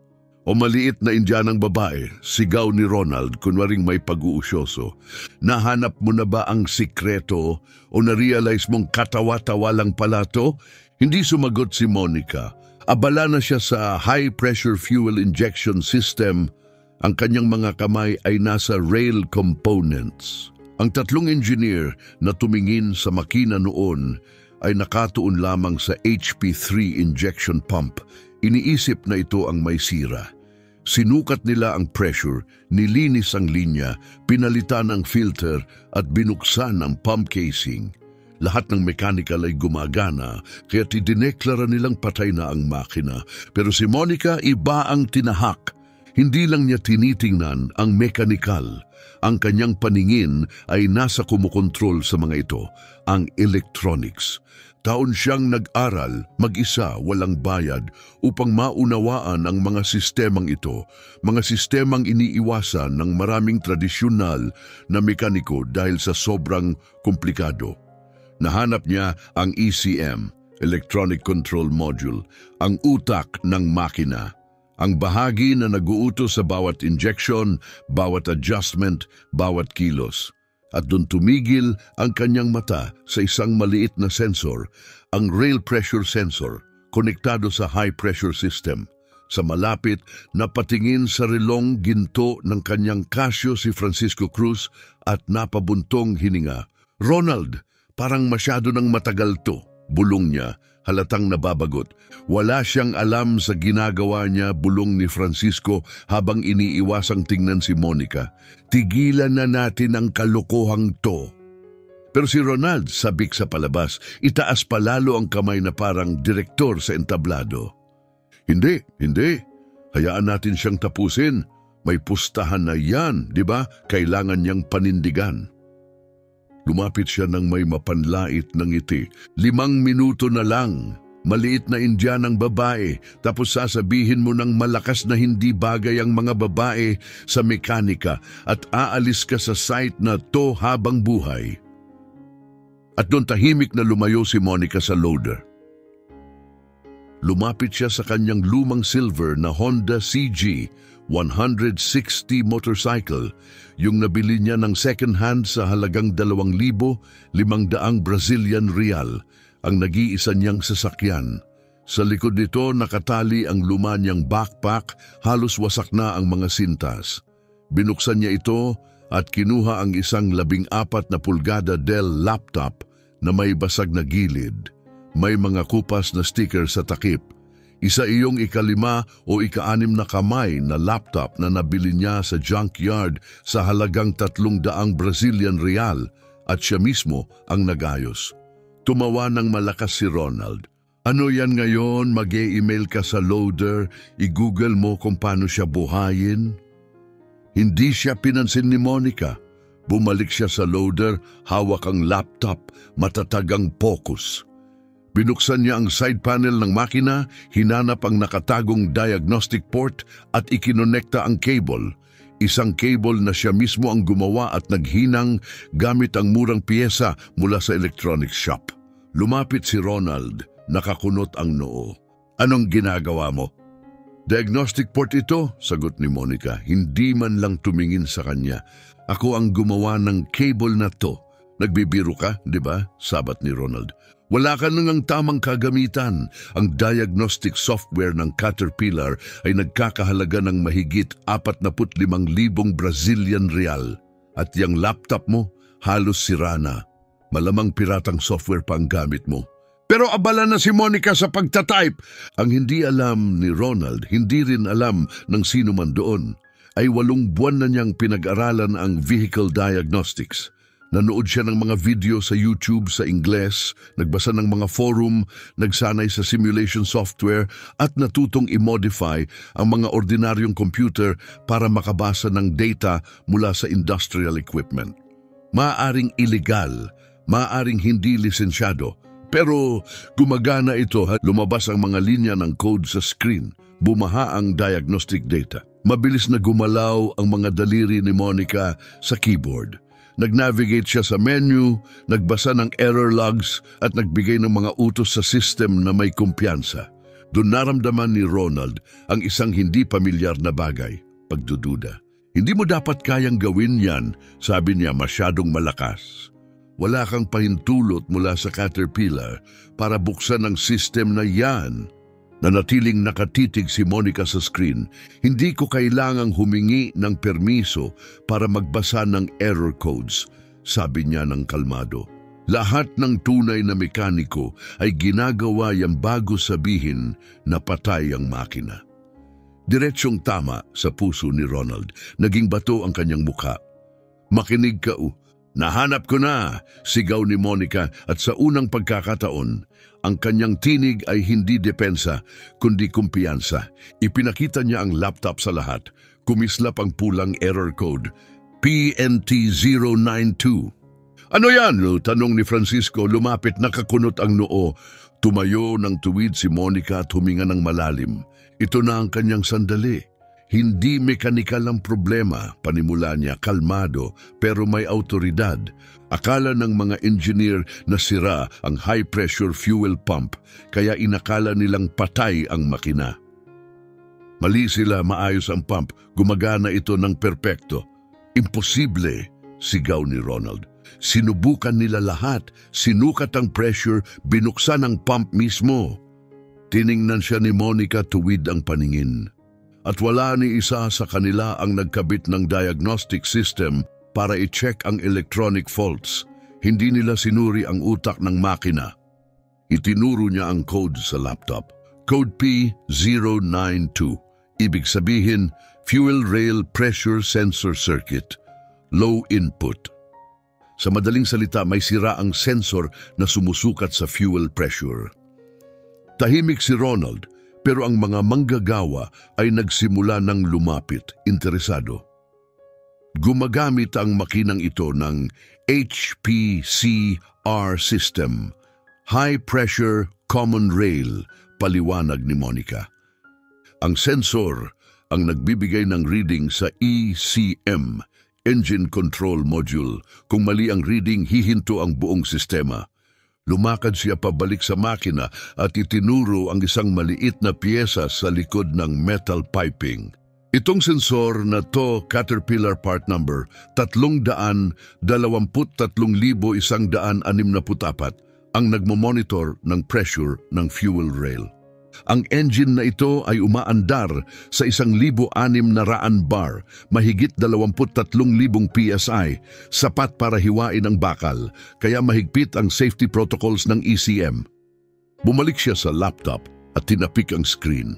O maliit na Indianang babae, sigaw ni Ronald kunwaring may pag-uusyoso. Nahanap mo na ba ang sikreto o na-realize mong katawa-tawa lang pala to? Hindi sumagot si Monica. Abala na siya sa high-pressure fuel injection system. Ang kanyang mga kamay ay nasa rail components. Ang tatlong engineer na tumingin sa makina noon ay nakatuon lamang sa HP3 injection pump. Iniisip na ito ang may sira. Sinukat nila ang pressure, nilinis ang linya, pinalitan ang filter at binuksan ang pump casing. Lahat ng mechanical ay gumagana kaya idineklara nilang patay na ang makina. Pero si Monica iba ang tinahak. Hindi lang niya tinitingnan ang mechanical. Ang kanyang paningin ay nasa kumukontrol sa mga ito, ang electronics. Taon siyang nag-aral, mag-isa, walang bayad, upang maunawaan ang mga sistemang ito, mga sistemang iniiwasan ng maraming tradisyonal na mekaniko dahil sa sobrang komplikado. Nahanap niya ang ECM, Electronic Control Module, ang utak ng makina, ang bahagi na nag-uutos sa bawat injection, bawat adjustment, bawat kilos. At doon tumigil ang kanyang mata sa isang maliit na sensor, ang rail pressure sensor, konektado sa high pressure system. Sa malapit, napatingin sa relong ginto ng kanyang Casio si Francisco Cruz at napabuntong hininga. "Ronald, parang masyado nang matagal to," bulong niya, halatang nababagot. Wala siyang alam sa ginagawa niya, bulong ni Francisco habang iniiwasang tingnan si Monica. "Tigilan na natin ang kalokohang to." Pero si Ronald, sabik sa palabas, itaas palalo ang kamay na parang direktor sa entablado. Hindi. Hayaan natin siyang tapusin. May pustahan na yan, di ba? Kailangan niyang panindigan. Lumapit siya ng may mapanlait ng ngiti. 5 minuto na lang. Maliit na Indianang babae, tapos sasabihin mo ng malakas na hindi bagay ang mga babae sa mekanika at aalis ka sa site na to habang buhay. At doon tahimik na lumayo si Monica sa loader. Lumapit siya sa kanyang lumang silver na Honda CG 160 motorcycle, yung nabili niya ng second hand sa halagang 2,500 Brazilian real, ang nag-iisa niyang sasakyan. Sa likod nito nakatali ang luma niyang backpack, halos wasak na ang mga sintas. Binuksan niya ito at kinuha ang isang 14 na pulgada Dell laptop na may basag na gilid. May mga kupas na sticker sa takip. Isa iyong 5 o 6 na kamay na laptop na nabili niya sa junkyard sa halagang 300 Brazilian real at siya mismo ang nagayos. Tumawa ng malakas si Ronald. "Ano yan ngayon? Mag-e-email ka sa loader, i-google mo kung paano siya buhayin?" Hindi siya pinansin ni Monica. Bumalik siya sa loader, hawak ang laptop, matatag ang focus. Binuksan niya ang side panel ng makina, hinanap ang nakatagong diagnostic port at ikinonekta ang cable. Isang cable na siya mismo ang gumawa at naghinang gamit ang murang piyesa mula sa electronics shop. Lumapit si Ronald, nakakunot ang noo. "Anong ginagawa mo?" "Diagnostic port ito," sagot ni Monica, hindi man lang tumingin sa kanya. "Ako ang gumawa ng cable na to." "Nagbibiro ka, di ba?" sabat ni Ronald. "Wala ka nang tamang kagamitan. Ang diagnostic software ng Caterpillar ay nagkakahalaga ng mahigit 45,000 Brazilian real. At yung laptop mo, halos sira na. Malamang piratang software pa ang gamit mo." Pero abala na si Monica sa pagtatype. Ang hindi alam ni Ronald, hindi rin alam ng sino man doon, ay 8 buwan na niyang pinag-aralan ang vehicle diagnostics. Nanood siya ng mga video sa YouTube sa Ingles, nagbasa ng mga forum, nagsanay sa simulation software at natutong i-modify ang mga ordinaryong computer para makabasa ng data mula sa industrial equipment. Maaring illegal, maaring hindi lisensyado, pero gumagana ito. Lumabas ang mga linya ng code sa screen, bumaha ang diagnostic data. Mabilis na gumalaw ang mga daliri ni Monica sa keyboard. Nag-navigate siya sa menu, nagbasa ng error logs at nagbigay ng mga utos sa system na may kumpiyansa. Doon naramdaman ni Ronald ang isang hindi pamilyar na bagay, pagdududa. Hindi mo dapat kayang gawin yan, sabi niya, masyadong malakas. Wala kang pahintulot mula sa Caterpillar para buksan ang system na yan. Nanatiling nakatitig si Monica sa screen. Hindi ko kailangang humingi ng permiso para magbasa ng error codes, sabi niya ng kalmado. Lahat ng tunay na mekaniko ay ginagawa yan bago sabihin na patay ang makina. Diretsyong tama sa puso ni Ronald. Naging bato ang kanyang mukha. Makinig ka. Nahanap ko na, sigaw ni Monica at sa unang pagkakataon, ang kanyang tinig ay hindi depensa kundi kumpiyansa. Ipinakita niya ang laptop sa lahat. Kumislap ang pulang error code, PNT092. Ano yan? Tanong ni Francisco, lumapit nakakunot ang noo. Tumayo ng tuwid si Monica at huminga ng malalim. Ito na ang kanyang sandali. Hindi mekanikal ang problema, panimula niya, kalmado, pero may autoridad. Akala ng mga engineer na sira ang high-pressure fuel pump, kaya inakala nilang patay ang makina. Mali sila, maayos ang pump, gumagana ito ng perpekto. Imposible, sigaw ni Ronald. Sinubukan nila lahat, sinukat ang pressure, binuksan ang pump mismo. Tiningnan siya ni Monica, tuwid ang paningin. At wala ni isa sa kanila ang nagkabit ng diagnostic system para i-check ang electronic faults. Hindi nila sinuri ang utak ng makina. Itinuro niya ang code sa laptop. Code P092. Ibig sabihin, fuel rail pressure sensor circuit. Low input. Sa madaling salita, may sira ang sensor na sumusukat sa fuel pressure. Tahimik si Ronald, pero ang mga manggagawa ay nagsimula ng lumapit, interesado. Gumagamit ang makinang ito ng HPCR system, High Pressure Common Rail, paliwanag ni Monica. Ang sensor ang nagbibigay ng reading sa ECM, Engine Control Module. Kung mali ang reading, hihinto ang buong sistema. Lumakad siya pabalik sa makina at itinuro ang isang maliit na piyesa sa likod ng metal piping. Itong sensor na to, Caterpillar part number 323,164 ang nagmomonitor ng pressure ng fuel rail. Ang engine na ito ay umaandar sa 1,600 bar, mahigit 23,000 PSI, sapat para hiwain ang bakal, kaya mahigpit ang safety protocols ng ECM. Bumalik siya sa laptop at tinapik ang screen.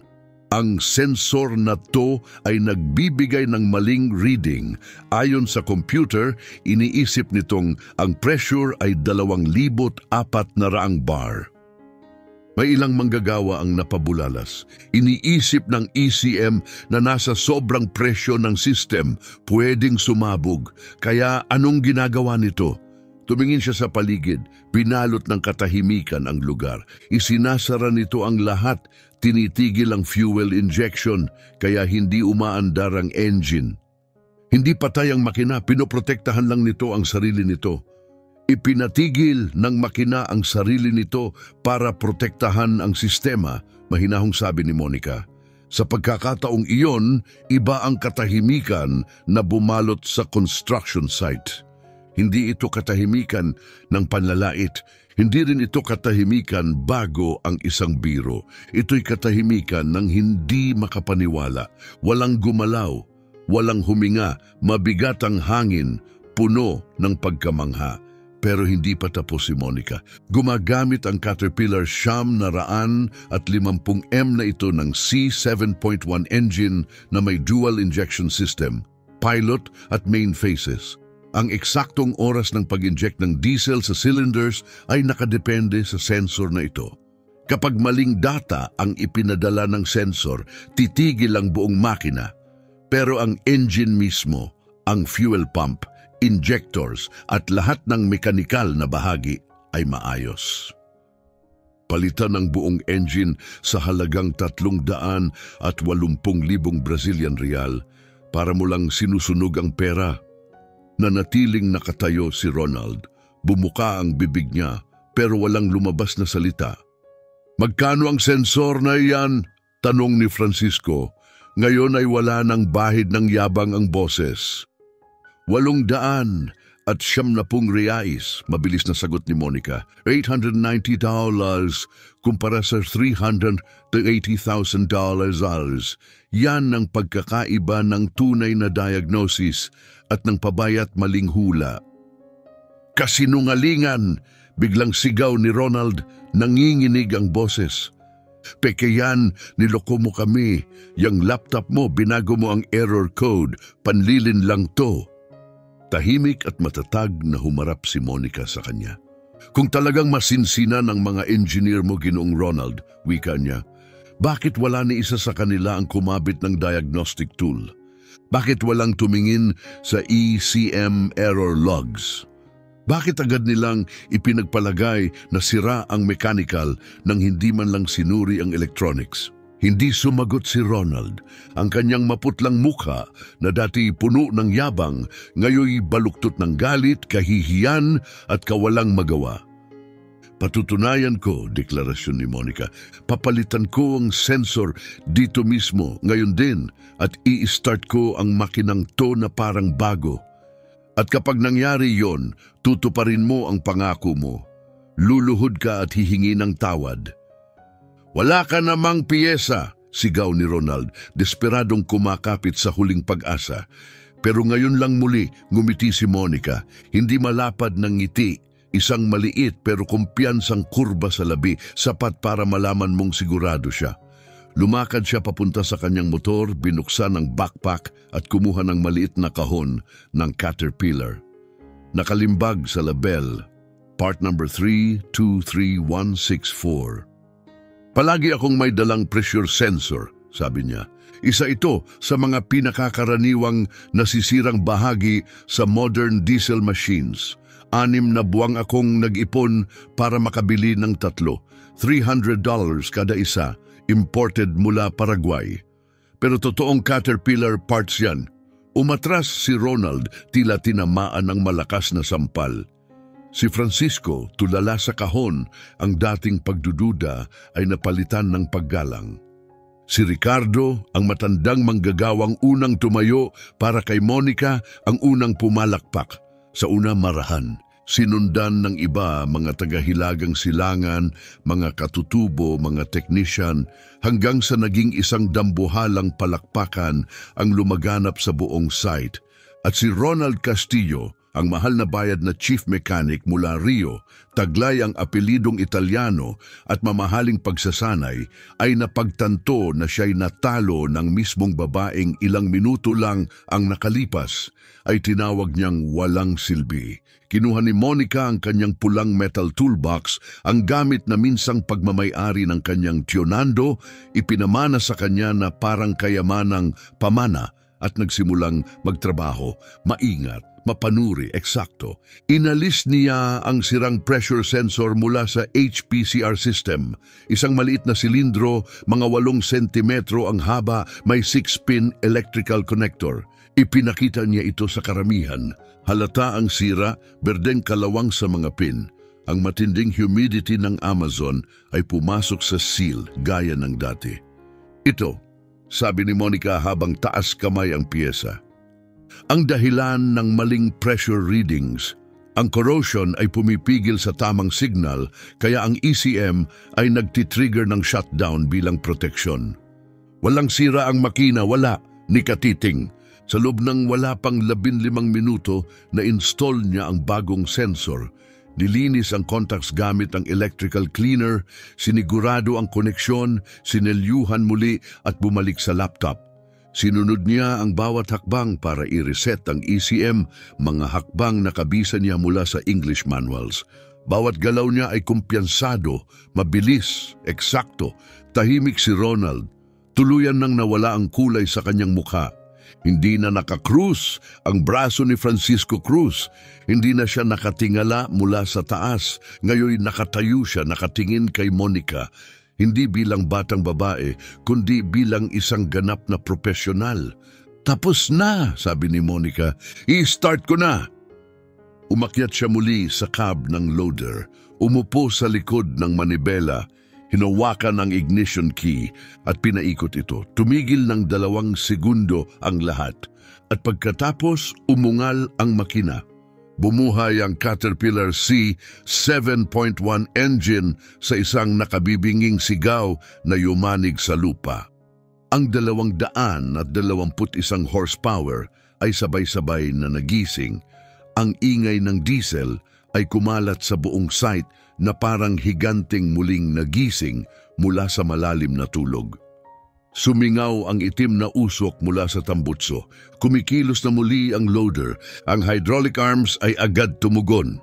Ang sensor na to ay nagbibigay ng maling reading. Ayon sa computer, iniisip nitong ang pressure ay 2,400 bar. May ilang manggagawa ang napabulalas. Iniisip ng ECM na nasa sobrang presyo ng system, pwedeng sumabog. Kaya anong ginagawa nito? Tumingin siya sa paligid, pinalot ng katahimikan ang lugar. Isinasara nito ang lahat, tinitigil ang fuel injection, kaya hindi umaandar ang engine. Hindi patay ang makina, pinoprotektahan lang nito ang sarili nito. Ipinatigil ng makina ang sarili nito para protektahan ang sistema, mahinahong sabi ni Monica. Sa pagkakataong iyon, iba ang katahimikan na bumalot sa construction site. Hindi ito katahimikan ng panlalait, hindi rin ito katahimikan bago ang isang biro. Ito'y katahimikan ng hindi makapaniwala, walang gumalaw, walang huminga, mabigat ang hangin, puno ng pagkamangha. Pero hindi pa tapos si Monica. Gumagamit ang Caterpillar 950M na ito ng C7.1 engine na may dual injection system, pilot at main phases. Ang eksaktong oras ng pag-inject ng diesel sa cylinders ay nakadepende sa sensor na ito. Kapag maling data ang ipinadala ng sensor, titigil ang buong makina. Pero ang engine mismo, ang fuel pump, injectors at lahat ng mekanikal na bahagi ay maayos. Palitan ang buong engine sa halagang 380,000 Brazilian real para mo lang sinusunog ang pera. Nanatiling nakatayo si Ronald. Bumuka ang bibig niya pero walang lumabas na salita. Magkano ang sensor na iyan? Tanong ni Francisco. Ngayon ay wala ng bahid ng yabang ang boses. 800 at 70 reais, mabilis na sagot ni Monica. $890 kumpara sa $380,000. Yan ang pagkakaiba ng tunay na diagnosis at ng pabayat maling hula. Kasinungalingan! Biglang sigaw ni Ronald, nanginginig ang boses. Peke yan, niloko mo kami. Yang laptop mo, binago mo ang error code. Panlilin lang to. Tahimik at matatag na humarap si Monica sa kanya. Kung talagang masinsina ng mga engineer mo, Ginoong Ronald, wika niya, bakit wala ni isa sa kanila ang kumabit ng diagnostic tool? Bakit walang tumingin sa ECM error logs? Bakit agad nilang ipinagpalagay na sira ang mechanical nang hindi man lang sinuri ang electronics? Hindi sumagot si Ronald. Ang kanyang maputlang mukha na dati puno ng yabang, ngayoy baluktot ng galit, kahihiyan at kawalang magawa. Patutunayan ko, deklarasyon ni Monica, papalitan ko ang sensor dito mismo ngayon din at i-start ko ang makinang to na parang bago. At kapag nangyari yon, tutuparin mo ang pangako mo. Luluhod ka at hihingi ng tawad. Wala ka namang piyesa, sigaw ni Ronald, desperadong kumakapit sa huling pag-asa. Pero ngayon lang muli, ngumiti si Monica, hindi malapad ng ngiti, isang maliit pero kumpiyansang kurba sa labi, sapat para malaman mong sigurado siya. Lumakad siya papunta sa kanyang motor, binuksan ang backpack at kumuha ng maliit na kahon ng Caterpillar. Nakalimbag sa label, part number 323164. Palagi akong may dalang pressure sensor, sabi niya. Isa ito sa mga pinakakaraniwang nasisirang bahagi sa modern diesel machines. 6 na buwang akong nag-ipon para makabili ng 3. $300 kada isa. Imported mula Paraguay. Pero totoong Caterpillar parts yan. Umatras si Ronald, tila tinamaan ng malakas na sampal. Si Francisco, tulala sa kahon, ang dating pagdududa ay napalitan ng paggalang. Si Ricardo, ang matandang manggagawang unang tumayo para kay Monica, ang unang pumalakpak. Sa una marahan. Sinundan ng iba, mga tagahilagang silangan, mga katutubo, mga technician, hanggang sa naging isang dambuhalang palakpakan ang lumaganap sa buong site. At si Ronald Castillo, ang mahal na bayad na chief mechanic mula Rio, taglay ang apelidong Italiano at mamahaling pagsasanay, ay napagtanto na siya'y natalo ng mismong babaeng ilang minuto lang ang nakalipas, ay tinawag niyang walang silbi. Kinuha ni Monica ang kanyang pulang metal toolbox, ang gamit na minsang pagmamay-ari ng kanyang tiyonando, ipinamana sa kanya na parang kayamanang pamana at nagsimulang magtrabaho, maingat, mapanuri, eksakto. Inalis niya ang sirang pressure sensor mula sa HPCR system. Isang maliit na silindro, mga 8 sentimetro ang haba, may 6-pin electrical connector. Ipinakita niya ito sa karamihan. Halata ang sira, berdeng kalawang sa mga pin. Ang matinding humidity ng Amazon ay pumasok sa seal gaya ng dati. Ito, sabi ni Monica habang taas kamay ang piyesa. Ang dahilan ng maling pressure readings, ang corrosion ay pumipigil sa tamang signal kaya ang ECM ay nagtitrigger ng shutdown bilang proteksyon. Walang sira ang makina, wala, ni Katiting. Sa loob ng wala pang 15 minuto, na-install niya ang bagong sensor. Nilinis ang contacts gamit ang electrical cleaner, sinigurado ang koneksyon, sinelyuhan muli at bumalik sa laptop. Sinunod niya ang bawat hakbang para i-reset ang ECM, mga hakbang na kabisa niya mula sa English manuals. Bawat galaw niya ay kumpiyansado, mabilis, eksakto. Tahimik si Ronald. Tuluyan nang nawala ang kulay sa kanyang mukha. Hindi na nakakrus ang braso ni Francisco Cruz. Hindi na siya nakatingala mula sa taas. Ngayon nakatayo siya, nakatingin kay Monica. Hindi bilang batang babae, kundi bilang isang ganap na profesional. Tapos na, sabi ni Monica. I-start ko na. Umakyat siya muli sa cab ng loader. Umupo sa likod ng manibela. Hinawakan ang ignition key at pinaikot ito. Tumigil ng 2 segundo ang lahat at pagkatapos umungal ang makina. Bumuhay ang Caterpillar C 7.1 engine sa isang nakabibinging sigaw na yumanig sa lupa. Ang 221 horsepower ay sabay-sabay na nagising. Ang ingay ng diesel ay kumalat sa buong site na parang higanting muling nagising mula sa malalim na tulog. Sumingaw ang itim na usok mula sa tambutso. Kumikilos na muli ang loader. Ang hydraulic arms ay agad tumugon.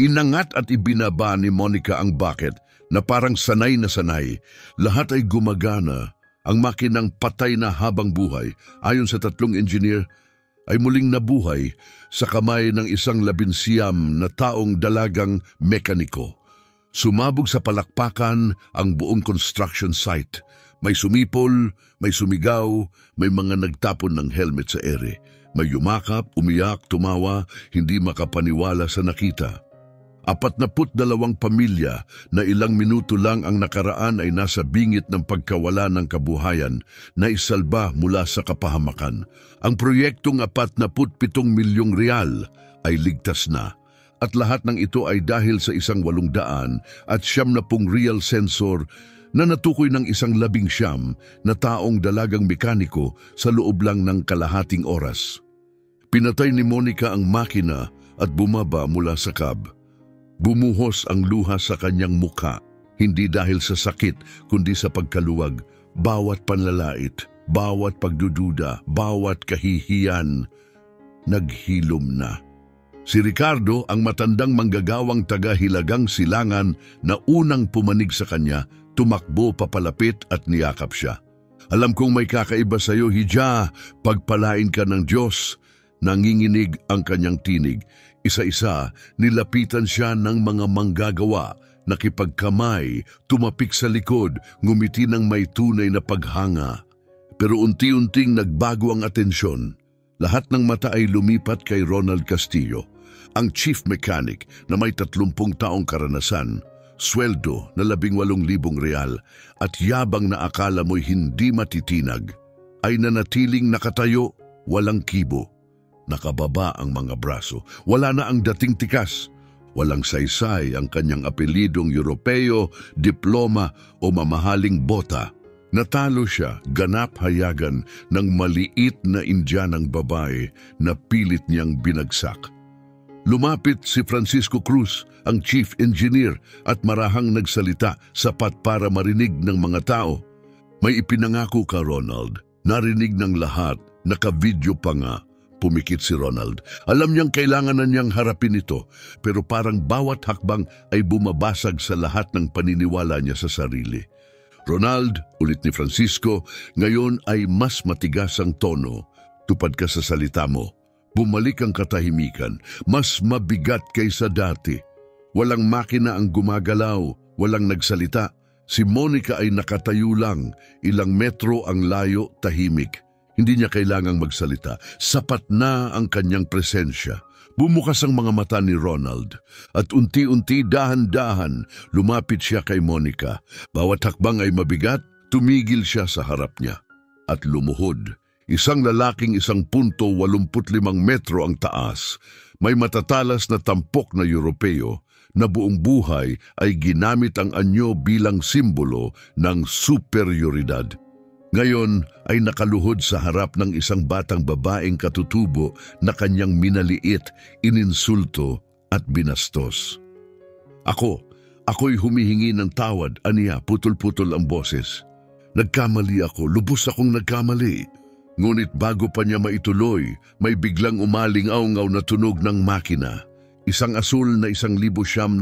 Inangat at ibinaba ni Monica ang bucket na parang sanay na sanay. Lahat ay gumagana. Ang makinang patay na habang buhay, ayon sa 3 engineer, ay muling nabuhay sa kamay ng isang 19 na taong dalagang mekaniko. Sumabog sa palakpakan ang buong construction site. May sumipol, may sumigaw, may mga nagtapon ng helmet sa ere. May yumakap, umiyak, tumawa, hindi makapaniwala sa nakita. 42 pamilya na ilang minuto lang ang nakaraan ay nasa bingit ng pagkawala ng kabuhayan na isalba mula sa kapahamakan. Ang proyektong 47 milyong real ay ligtas na. At lahat ng ito ay dahil sa isang 800 at 70 real sensor na natukoy ng isang 19 na taong dalagang mekaniko sa loob lang ng kalahating oras. Pinatay ni Monica ang makina at bumaba mula sa cab. Bumuhos ang luha sa kanyang mukha, hindi dahil sa sakit kundi sa pagkaluwag. Bawat panlalait, bawat pagdududa, bawat kahihiyan, naghilom na. Si Ricardo, ang matandang manggagawang taga-Hilagang Silangan na unang pumanig sa kanya, tumakbo papalapit at niyakap siya. Alam kong may kakaiba sa iyo, Hija, pagpalain ka ng Diyos. Nanginginig ang kanyang tinig. Isa-isa, nilapitan siya ng mga manggagawa, nakipagkamay, tumapik sa likod, ngumiti ng may tunay na paghanga. Pero unti-unting nagbago ang atensyon. Lahat ng mata ay lumipat kay Ronald Castillo, ang chief mechanic na may 30 taong karanasan, sweldo na 18,000 real at yabang na akala mo'y hindi matitinag, ay nanatiling nakatayo, walang kibo. Nakababa ang mga braso, wala na ang dating tikas, walang saysay ang kanyang apelidong Europeo, diploma o mamahaling bota. Natalo siya, ganap hayagan ng maliit na Indianang babae na pilit niyang binagsak. Lumapit si Francisco Cruz, ang chief engineer, at marahang nagsalita sapat para marinig ng mga tao. May ipinangako ka, Ronald. Narinig ng lahat, naka-video pa nga. Pumikit si Ronald. Alam niyang kailangan na niyang harapin ito, pero parang bawat hakbang ay bumabasag sa lahat ng paniniwala niya sa sarili. Ronald, ulit ni Francisco, ngayon ay mas matigas ang tono. Tupad ka sa salita mo. Bumalik ang katahimikan, mas mabigat kaysa dati. Walang makina ang gumagalaw, walang nagsalita. Si Monica ay nakatayo lang, ilang metro ang layo, tahimik. Hindi niya kailangang magsalita. Sapat na ang kanyang presensya. Bumukas ang mga mata ni Ronald at unti-unti dahan-dahan lumapit siya kay Monica. Bawat hakbang ay mabigat, tumigil siya sa harap niya at lumuhod. Isang lalaking 1.85 metro ang taas, may matatalas na tampok na Europeo na buong buhay ay ginamit ang anyo bilang simbolo ng superioridad. Ngayon ay nakaluhod sa harap ng isang batang babaeng katutubo na kanyang minaliit, ininsulto at binastos. Ako'y humihingi ng tawad, aniya, putol-putol ang boses. Nagkamali ako, lubos akong nagkamali. Ngunit bago pa niya maituloy, may biglang umaling-aungaw na tunog ng makina. Isang asul na 1,978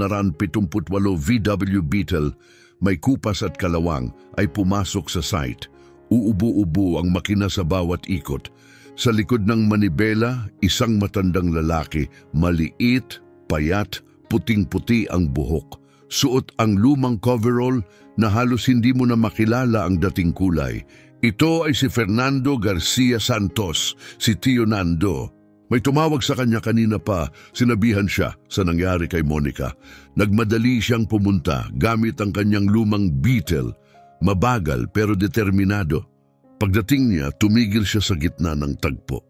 VW Beetle, may kupas at kalawang, ay pumasok sa site. Uubo-ubo ang makina sa bawat ikot. Sa likod ng manibela, isang matandang lalaki, maliit, payat, puting-puti ang buhok. Suot ang lumang coverall na halos hindi mo na makilala ang dating kulay. Ito ay si Fernando Garcia Santos, si Tio Nando. May tumawag sa kanya kanina pa, sinabihan siya sa nangyari kay Monica. Nagmadali siyang pumunta gamit ang kanyang lumang Beetle. Mabagal pero determinado. Pagdating niya, tumigil siya sa gitna ng tagpo.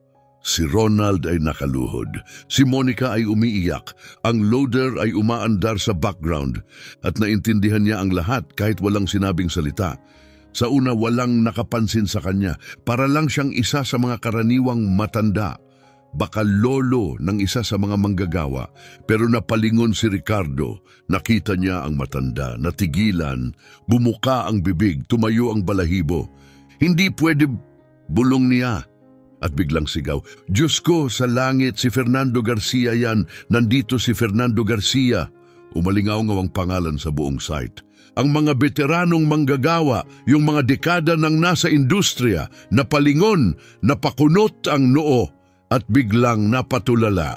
Si Ronald ay nakaluhod. Si Monica ay umiiyak. Ang loader ay umaandar sa background at naintindihan niya ang lahat kahit walang sinabing salita. Sa una, walang nakapansin sa kanya. Para lang siyang isa sa mga karaniwang matanda. Baka lolo ng isa sa mga manggagawa. Pero napalingon si Ricardo. Nakita niya ang matanda, natigilan, bumuka ang bibig, tumayo ang balahibo. Hindi pwede, bulong niya. At biglang sigaw, Diyos ko, sa langit, si Fernando Garcia yan. Nandito si Fernando Garcia. Umalingaw-ngaw ang pangalan sa buong site. Ang mga veteranong manggagawa, yung mga dekada nang nasa industriya, napalingon, napakunot ang noo, at biglang napatulala.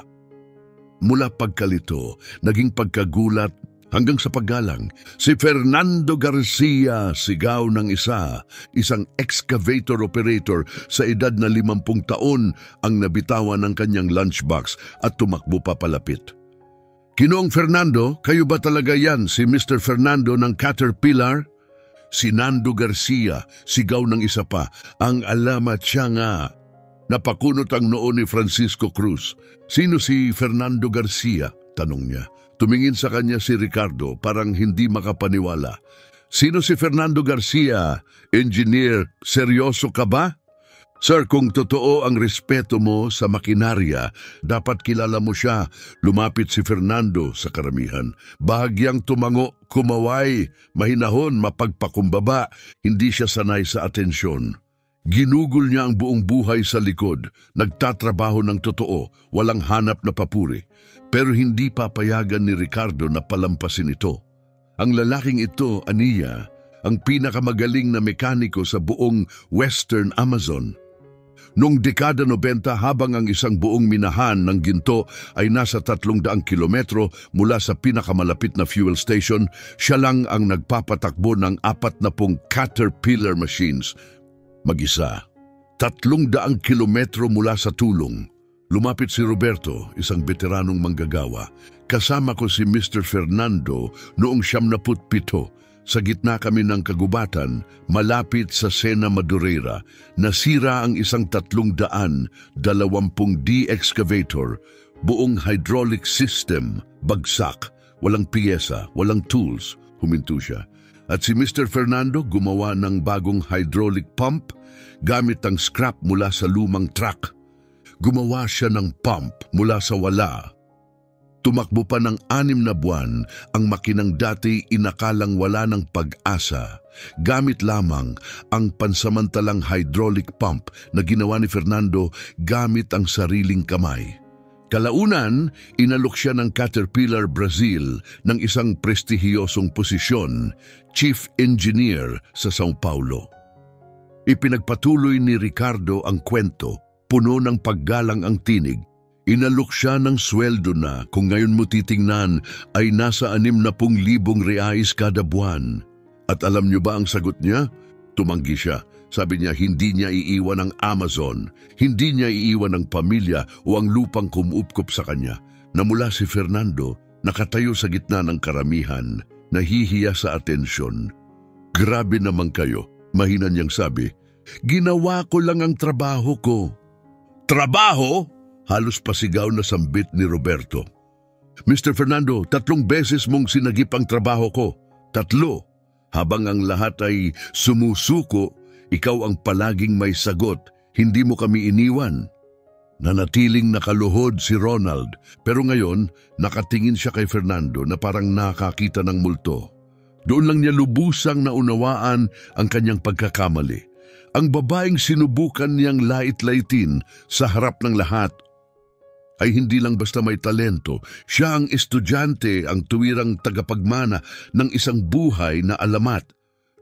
Mula pagkalito, naging pagkagulat, hanggang sa paggalang, si Fernando Garcia, sigaw ng isang excavator operator sa edad na 50 taon ang nabitawan ng kanyang lunchbox at tumakbo papalapit. Ginoong Fernando, kayo ba talaga yan si Mr. Fernando ng Caterpillar? Si Nando Garcia, sigaw ng isa pa, ang alamat siya nga. Napakunot ang noo ni Francisco Cruz. Sino si Fernando Garcia? Tanong niya. Tumingin sa kanya si Ricardo, parang hindi makapaniwala. Sino si Fernando Garcia? Engineer, seryoso ka ba? Sir, kung totoo ang respeto mo sa makinarya, dapat kilala mo siya. Lumapit si Fernando sa karamihan. Bahagyang tumango, kumaway, mahinahon, mapagpakumbaba. Hindi siya sanay sa atensyon. Ginugol niya ang buong buhay sa likod. Nagtatrabaho ng totoo, walang hanap na papuri. Pero hindi papayagan ni Ricardo na palampasin ito. Ang lalaking ito, aniya, ang pinakamagaling na mekaniko sa buong Western Amazon. Noong dekada 90 habang ang isang buong minahan ng ginto ay nasa 300 kilometro mula sa pinakamalapit na fuel station, siya lang ang nagpapatakbo ng 40 Caterpillar machines. Mag-isa. 300 kilometro mula sa tulong. Lumapit si Roberto, isang veteranong manggagawa. Kasama ko si Mr. Fernando noong 77. Sa gitna kami ng kagubatan, malapit sa Sena Madureira, nasira ang isang 320 D-excavator, buong hydraulic system, bagsak, walang piyesa, walang tools, huminto siya. At si Mr. Fernando gumawa ng bagong hydraulic pump gamit ang scrap mula sa lumang truck. Gumawa siya ng pump mula sa wala. Tumakbo pa ng 6 na buwan ang makinang dati inakalang wala ng pag-asa. Gamit lamang ang pansamantalang hydraulic pump na ginawa ni Fernando gamit ang sariling kamay. Kalaunan, inalok siya ng Caterpillar Brazil ng isang prestihiyosong posisyon, Chief Engineer sa São Paulo. Ipinagpatuloy ni Ricardo ang kwento. Puno ng paggalang ang tinig. Inalok siya ng sweldo na kung ngayon mo titingnan ay nasa 60,000 reais kada buwan. At alam niyo ba ang sagot niya? Tumanggi siya. Sabi niya hindi niya iiwan ang Amazon, hindi niya iiwan ang pamilya o ang lupang kumuupkop sa kanya. Namula si Fernando, nakatayo sa gitna ng karamihan, nahihiya sa atensyon. Grabe naman kayo, mahina niyang sabi. Ginawa ko lang ang trabaho ko. Trabaho? Halos pasigaw na sambit ni Roberto. Mr. Fernando, 3 beses mong sinagip ang trabaho ko. 3. Habang ang lahat ay sumusuko, ikaw ang palaging may sagot. Hindi mo kami iniwan. Nanatiling nakaluhod si Ronald, pero ngayon nakatingin siya kay Fernando na parang nakakita ng multo. Doon lang niya lubusang naunawaan ang kanyang pagkakamali. Ang babaeng sinubukan niyang lait-laitin sa harap ng lahat ay hindi lang basta may talento. Siya ang estudyante, ang tuwirang tagapagmana ng isang buhay na alamat.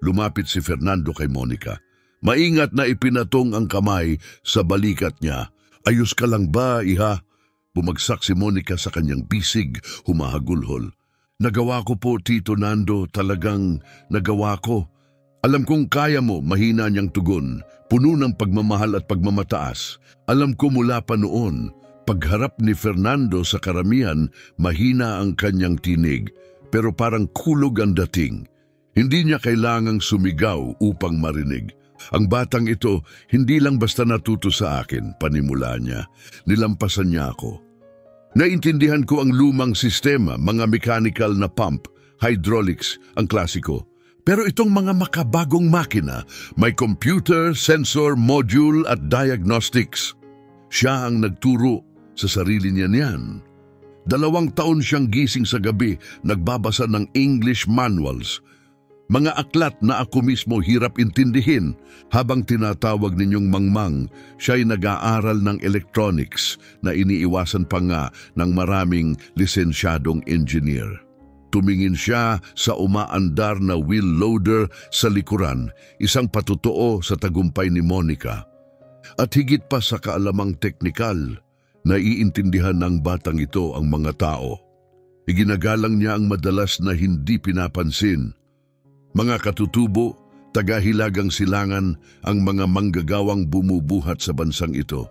Lumapit si Fernando kay Monica. Maingat na ipinatong ang kamay sa balikat niya. Ayos ka lang ba, iha? Bumagsak si Monica sa kanyang bisig, humahagulhol. Nagawa ko po, Tito Nando, talagang nagawa ko. Alam kong kaya mo, mahina niyang tugon, puno ng pagmamahal at pagmamataas. Alam ko mula pa noon, pagharap ni Fernando sa karamihan, mahina ang kanyang tinig, pero parang kulog ang dating. Hindi niya kailangang sumigaw upang marinig. Ang batang ito, hindi lang basta natuto sa akin, panimula niya. Nilampasan niya ako. Naintindihan ko ang lumang sistema, mga mechanical na pump, hydraulics, ang klasiko. Pero itong mga makabagong makina, may computer, sensor, module at diagnostics. Siya ang nagturo sa sarili niya niyan. 2 taon siyang gising sa gabi, nagbabasa ng English manuals. Mga aklat na ako mismo hirap intindihin. Habang tinatawag ninyong mangmang, siya'y nag-aaral ng electronics na iniiwasan pa nga ng maraming lisensyadong engineer. Tumingin siya sa umaandar na wheel loader sa likuran, isang patutuo sa tagumpay ni Monica. At higit pa sa kaalamang teknikal, naiintindihan ng batang ito ang mga tao. Iginagalang niya ang madalas na hindi pinapansin. Mga katutubo, tagahilagang silangan ang mga manggagawang bumubuhat sa bansang ito.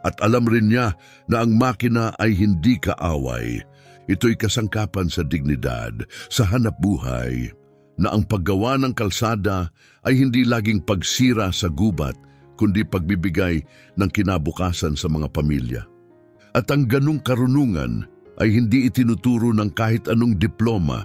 At alam rin niya na ang makina ay hindi kaaway. Ito'y kasangkapan sa dignidad, sa hanap buhay, na ang paggawa ng kalsada ay hindi laging pagsira sa gubat, kundi pagbibigay ng kinabukasan sa mga pamilya. At ang ganung karunungan ay hindi itinuturo ng kahit anong diploma.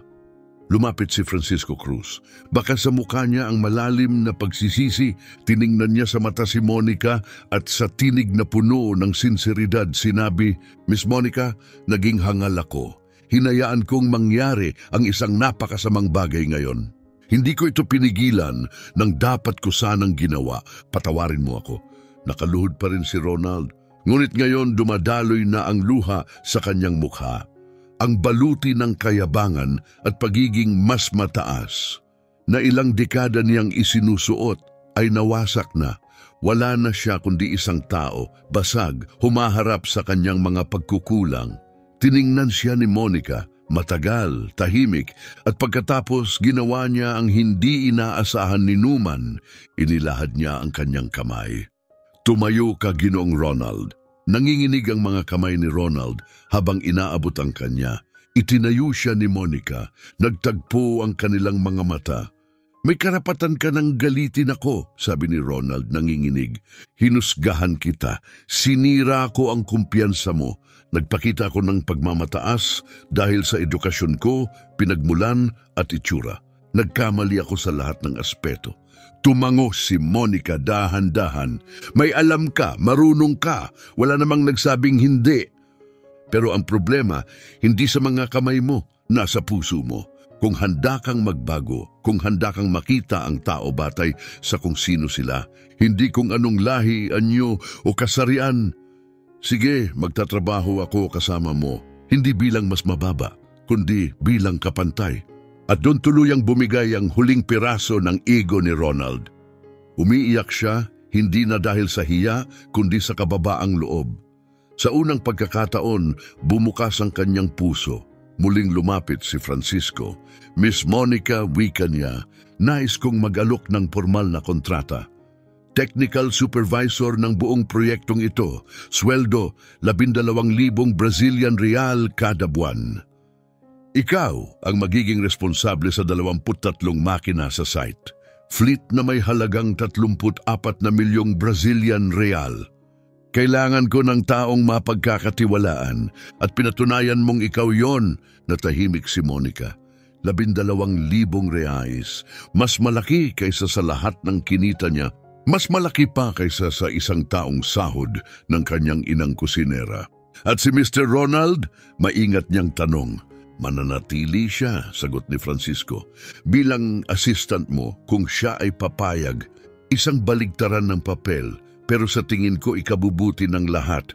Lumapit si Francisco Cruz. Baka sa mukha niya ang malalim na pagsisisi, tiningnan niya sa mata si Monica at sa tinig na puno ng sinseridad sinabi, Miss Monica, naging hangal ako. Hinayaan kong mangyari ang isang napakasamang bagay ngayon. Hindi ko ito pinigilan ng dapat ko sanang ginawa. Patawarin mo ako. Nakaluhod pa rin si Ronald. Ngunit ngayon dumadaloy na ang luha sa kanyang mukha. Ang baluti ng kayabangan at pagiging mas mataas na ilang dekada niyang isinusuot ay nawasak na. Wala na siya kundi isang tao, basag, humaharap sa kanyang mga pagkukulang. Tiningnan siya ni Monica, matagal, tahimik, at pagkatapos ginawa niya ang hindi inaasahan ni Numan. Inilahad niya ang kanyang kamay. Tumayo ka, Ginoong Ronald. Nanginginig ang mga kamay ni Ronald habang inaabot ang kanya. Itinayo siya ni Monica. Nagtagpo ang kanilang mga mata. May karapatan ka ng galitin ako, sabi ni Ronald nanginginig. Hinusgahan kita. Sinira ko ang kumpiyansa mo. Nagpakita ko ng pagmamataas dahil sa edukasyon ko, pinagmulan at itsura. Nagkamali ako sa lahat ng aspeto. Tumango si Monica dahan-dahan. May alam ka, marunong ka, wala namang nagsabing hindi. Pero ang problema, hindi sa mga kamay mo, nasa puso mo. Kung handa kang magbago, kung handa kang makita ang tao batay sa kung sino sila, hindi kung anong lahi, anyo o kasarian. Sige, magtatrabaho ako kasama mo, hindi bilang mas mababa, kundi bilang kapantay. At doon tuluyang bumigay ang huling piraso ng ego ni Ronald. Umiiyak siya, hindi na dahil sa hiya, kundi sa kababaang loob. Sa unang pagkakataon, bumukas ang kanyang puso. Muling lumapit si Francisco. Miss Monica, wika niya, nais kong mag-alok ng formal na kontrata. Technical supervisor ng buong proyektong ito, sweldo 12,000 Brazilian real kada buwan. Ikaw ang magiging responsable sa 23 makina sa site. Fleet na may halagang 34 na milyong Brazilian real. Kailangan ko ng taong mapagkakatiwalaan at pinatunayan mong ikaw yon, natahimik si Monica. 12,000 reais. Mas malaki kaysa sa lahat ng kinita niya. Mas malaki pa kaysa sa isang taong sahod ng kanyang inang kusinera. At si Mr. Ronald, maingat niyang tanong. Mananatili siya, sagot ni Francisco. Bilang assistant mo, kung siya ay papayag, isang baligtaran ng papel, pero sa tingin ko ikabubuti ng lahat.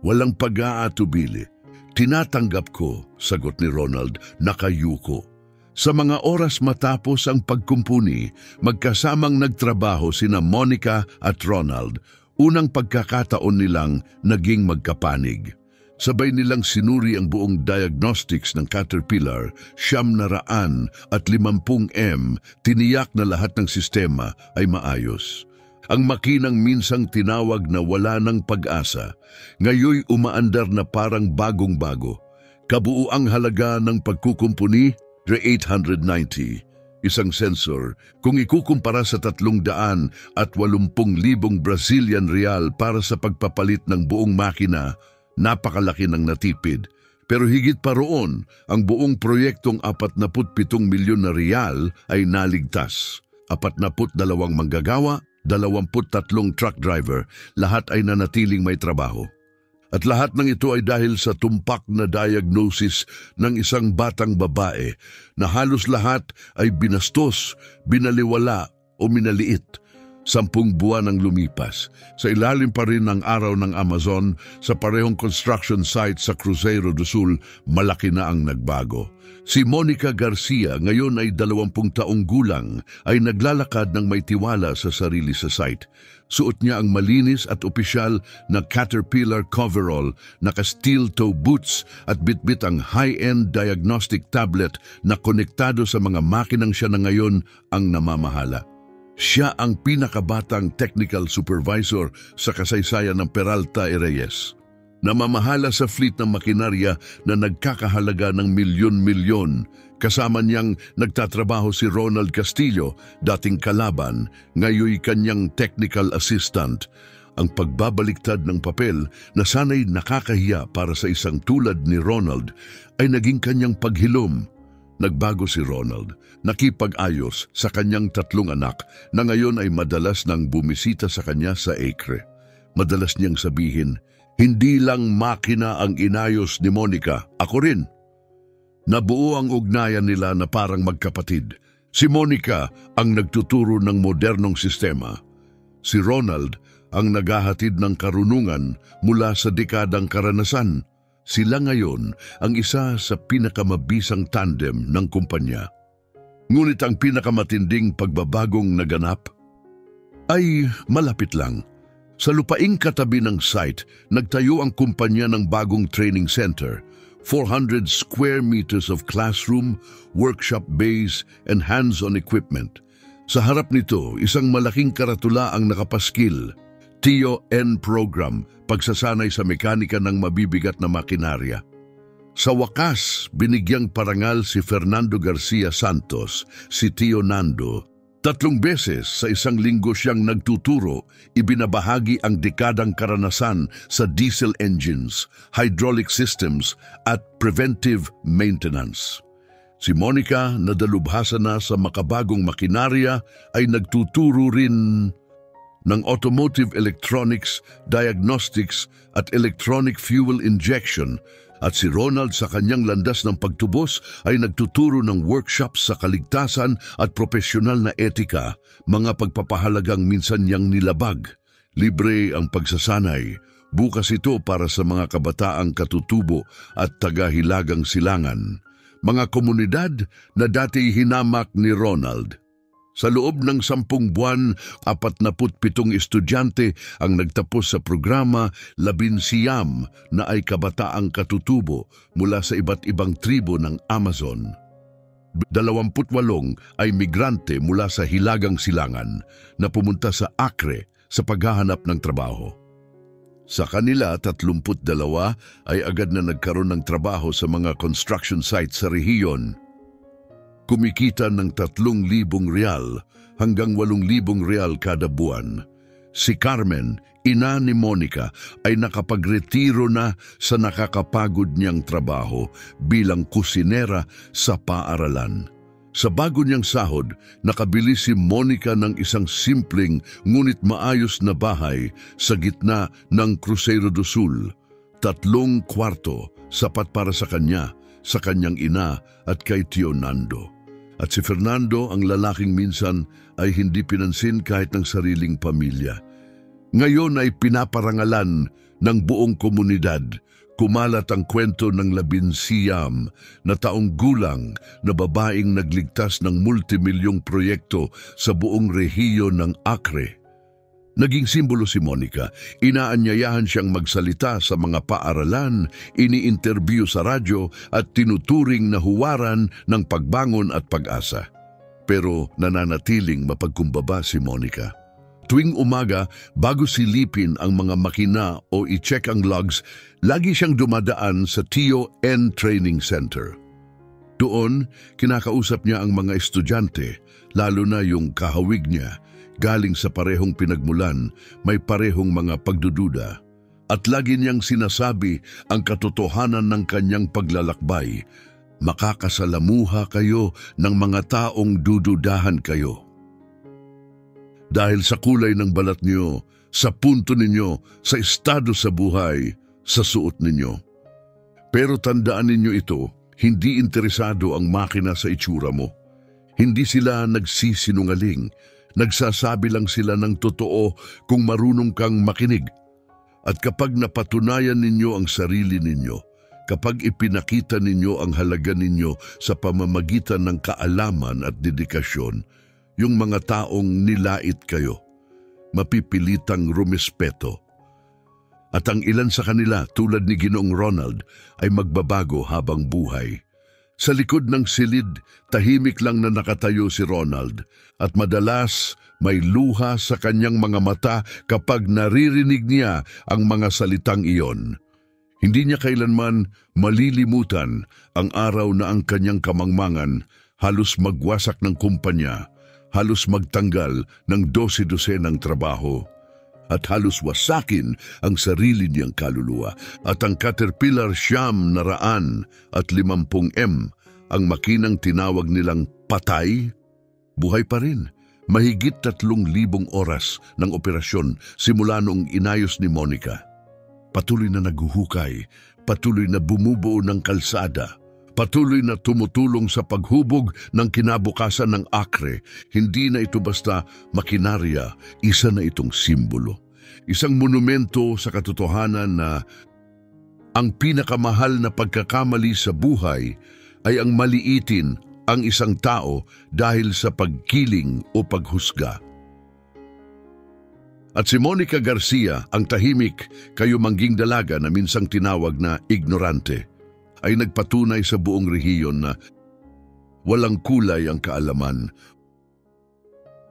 Walang pag-aatubili. Tinatanggap ko, sagot ni Ronald, nakayuko. Sa mga oras matapos ang pagkumpuni, magkasamang nagtrabaho sina Monica at Ronald. Unang pagkakataon nilang naging magkapanig. Sabay nilang sinuri ang buong diagnostics ng Caterpillar, 950 M, tiniyak na lahat ng sistema ay maayos. Ang makinang minsang tinawag na wala ng pag-asa, ngayoy umaandar na parang bagong-bago. Kabuuang halaga ng pagkukumpuni, 890. Isang sensor, kung ikukumpara sa 380,000 Brazilian real para sa pagpapalit ng buong makina, napakalaki ng natipid. Pero higit pa roon, ang buong proyektong 47 milyon na real ay naligtas. 42 manggagawa, 23 truck driver, lahat ay nanatiling may trabaho. At lahat ng ito ay dahil sa tumpak na diagnosis ng isang batang babae na halos lahat ay binastos, binaliwala o minaliit. 10 buwan ang lumipas. Sa ilalim pa rin ng araw ng Amazon, sa parehong construction site sa Cruzeiro do Sul, malaki na ang nagbago. Si Monica Garcia, ngayon ay 20 taong gulang, ay naglalakad ng may tiwala sa sarili sa site. Suot niya ang malinis at opisyal na Caterpillar coverall, naka-steel toe boots at bitbit ang high-end diagnostic tablet na konektado sa mga makinang siya na ngayon ang namamahala. Siya ang pinakabatang technical supervisor sa kasaysayan ng Peralta Reyes. Namamahala sa fleet ng makinarya na nagkakahalaga ng milyon-milyon. Kasama niyang nagtatrabaho si Ronald Castillo, dating kalaban, ngayoy kanyang technical assistant. Ang pagbabaliktad ng papel na sana'y nakakahiya para sa isang tulad ni Ronald ay naging kanyang paghilom. Nagbago si Ronald, nakipag-ayos sa kanyang 3 anak na ngayon ay madalas nang bumisita sa kanya sa Acre. Madalas niyang sabihin, "Hindi lang makina ang inayos ni Monica, ako rin." Nabuo ang ugnayan nila na parang magkapatid. Si Monica ang nagtuturo ng modernong sistema. Si Ronald ang naghahatid ng karunungan mula sa dekadang karanasan. Sila ngayon ang isa sa pinakamabisang tandem ng kumpanya. Ngunit ang pinakamatinding pagbabagong naganap ay malapit lang. Sa lupaing katabi ng site, nagtayo ang kumpanya ng bagong training center. 400 square meters of classroom, workshop bays, and hands-on equipment. Sa harap nito, isang malaking karatula ang nakapaskil. TON program, pagsasanay sa mekanika ng mabibigat na makinarya. Sa wakas, binigyang parangal si Fernando Garcia Santos, si Tio Nando. 3 beses sa isang linggo siyang nagtuturo, ibinabahagi ang dekadang karanasan sa diesel engines, hydraulic systems at preventive maintenance. Si Monica, na dalubhasa na sa makabagong makinarya, ay nagtuturo rin ng automotive electronics, diagnostics at electronic fuel injection, at si Ronald sa kanyang landas ng pagtubos ay nagtuturo ng workshops sa kaligtasan at profesional na etika, mga pagpapahalagang minsan niyang nilabag. Libre ang pagsasanay. Bukas ito para sa mga kabataang katutubo at tagahilagang silangan. Mga komunidad na dati hinamak ni Ronald. Sa loob ng 10 buwan, 47 estudyante ang nagtapos sa programa, 19 na ay kabataang katutubo mula sa iba't ibang tribo ng Amazon. 28 ay migrante mula sa Hilagang Silangan na pumunta sa Acre sa paghahanap ng trabaho. Sa kanila, 32 ay agad na nagkaroon ng trabaho sa mga construction sites sa rehiyon. Kumikita ng 3,000 real hanggang 8,000 real kada buwan. Si Carmen, ina ni Monica, ay nakapagretiro na sa nakakapagod niyang trabaho bilang kusinera sa paaralan. Sa bago niyang sahod, nakabili si Monica ng isang simpleng ngunit maayos na bahay sa gitna ng Cruzeiro do Sul. 3 kwarto, sapat para sa kanya, sa kanyang ina at kay Tio Nando. At si Fernando, ang lalaking minsan ay hindi pinansin kahit ng sariling pamilya. Ngayon ay pinaparangalan ng buong komunidad, Kumalat ang kwento ng 11 na taong gulang na babaeng nagligtas ng multimilyong proyekto sa buong rehiyon ng Acre. Naging simbolo si Monica. Inaanyayahan siyang magsalita sa mga paaralan, ini-interview sa radyo at tinuturing na huwaran ng pagbangon at pag-asa. Pero nananatiling mapagkumbaba si Monica. Tuwing umaga, bago silipin ang mga makina o i-check ang logs, lagi siyang dumadaan sa TON Training Center. Doon, kinakausap niya ang mga estudyante, lalo na yung kahawig niya. Galing sa parehong pinagmulan, may parehong mga pagdududa. At lagi niyang sinasabi ang katotohanan ng kanyang paglalakbay. Makakasalamuha kayo ng mga taong dududahan kayo. Dahil sa kulay ng balat niyo, sa punto ninyo, sa estado sa buhay, sa suot ninyo. Pero tandaan ninyo ito, hindi interesado ang makina sa itsura mo. Hindi sila nagsisinungaling. Nagsasabi lang sila ng totoo kung marunong kang makinig. At kapag napatunayan ninyo ang sarili ninyo, kapag ipinakita ninyo ang halaga ninyo sa pamamagitan ng kaalaman at dedikasyon, yung mga taong nilait kayo, mapipilitang rumispeto. At ang ilan sa kanila, tulad ni Ginoong Ronald, ay magbabago habang buhay. Sa likod ng silid, tahimik lang na nakatayo si Ronald at madalas may luha sa kanyang mga mata kapag naririnig niya ang mga salitang iyon. Hindi niya kailanman malilimutan ang araw na ang kanyang kamangmangan halos magwasak ng kumpanya, halos magtanggal ng 12 ng trabaho, at halos wasakin ang sarili niyang kaluluwa. At ang Caterpillar 950M, ang makinang tinawag nilang patay, buhay pa rin. Mahigit 3,000 oras ng operasyon simula noong inayos ni Monica. Patuloy na naghuhukay, patuloy na bumubuo ng kalsada, patuloy na tumutulong sa paghubog ng kinabukasan ng Acre. Hindi na ito basta makinarya, isa na itong simbolo. Isang monumento sa katotohanan na ang pinakamahal na pagkakamali sa buhay ay ang maliitin ang isang tao dahil sa pagkiling o paghusga. At si Monica Garcia, ang tahimik, kayumangging dalaga na minsang tinawag na ignorante, ay nagpatunay sa buong rehiyon na walang kulay ang kaalaman,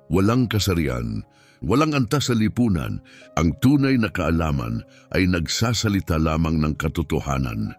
walang kasarian, walang antas sa lipunan. Ang tunay na kaalaman ay nagsasalita lamang ng katotohanan.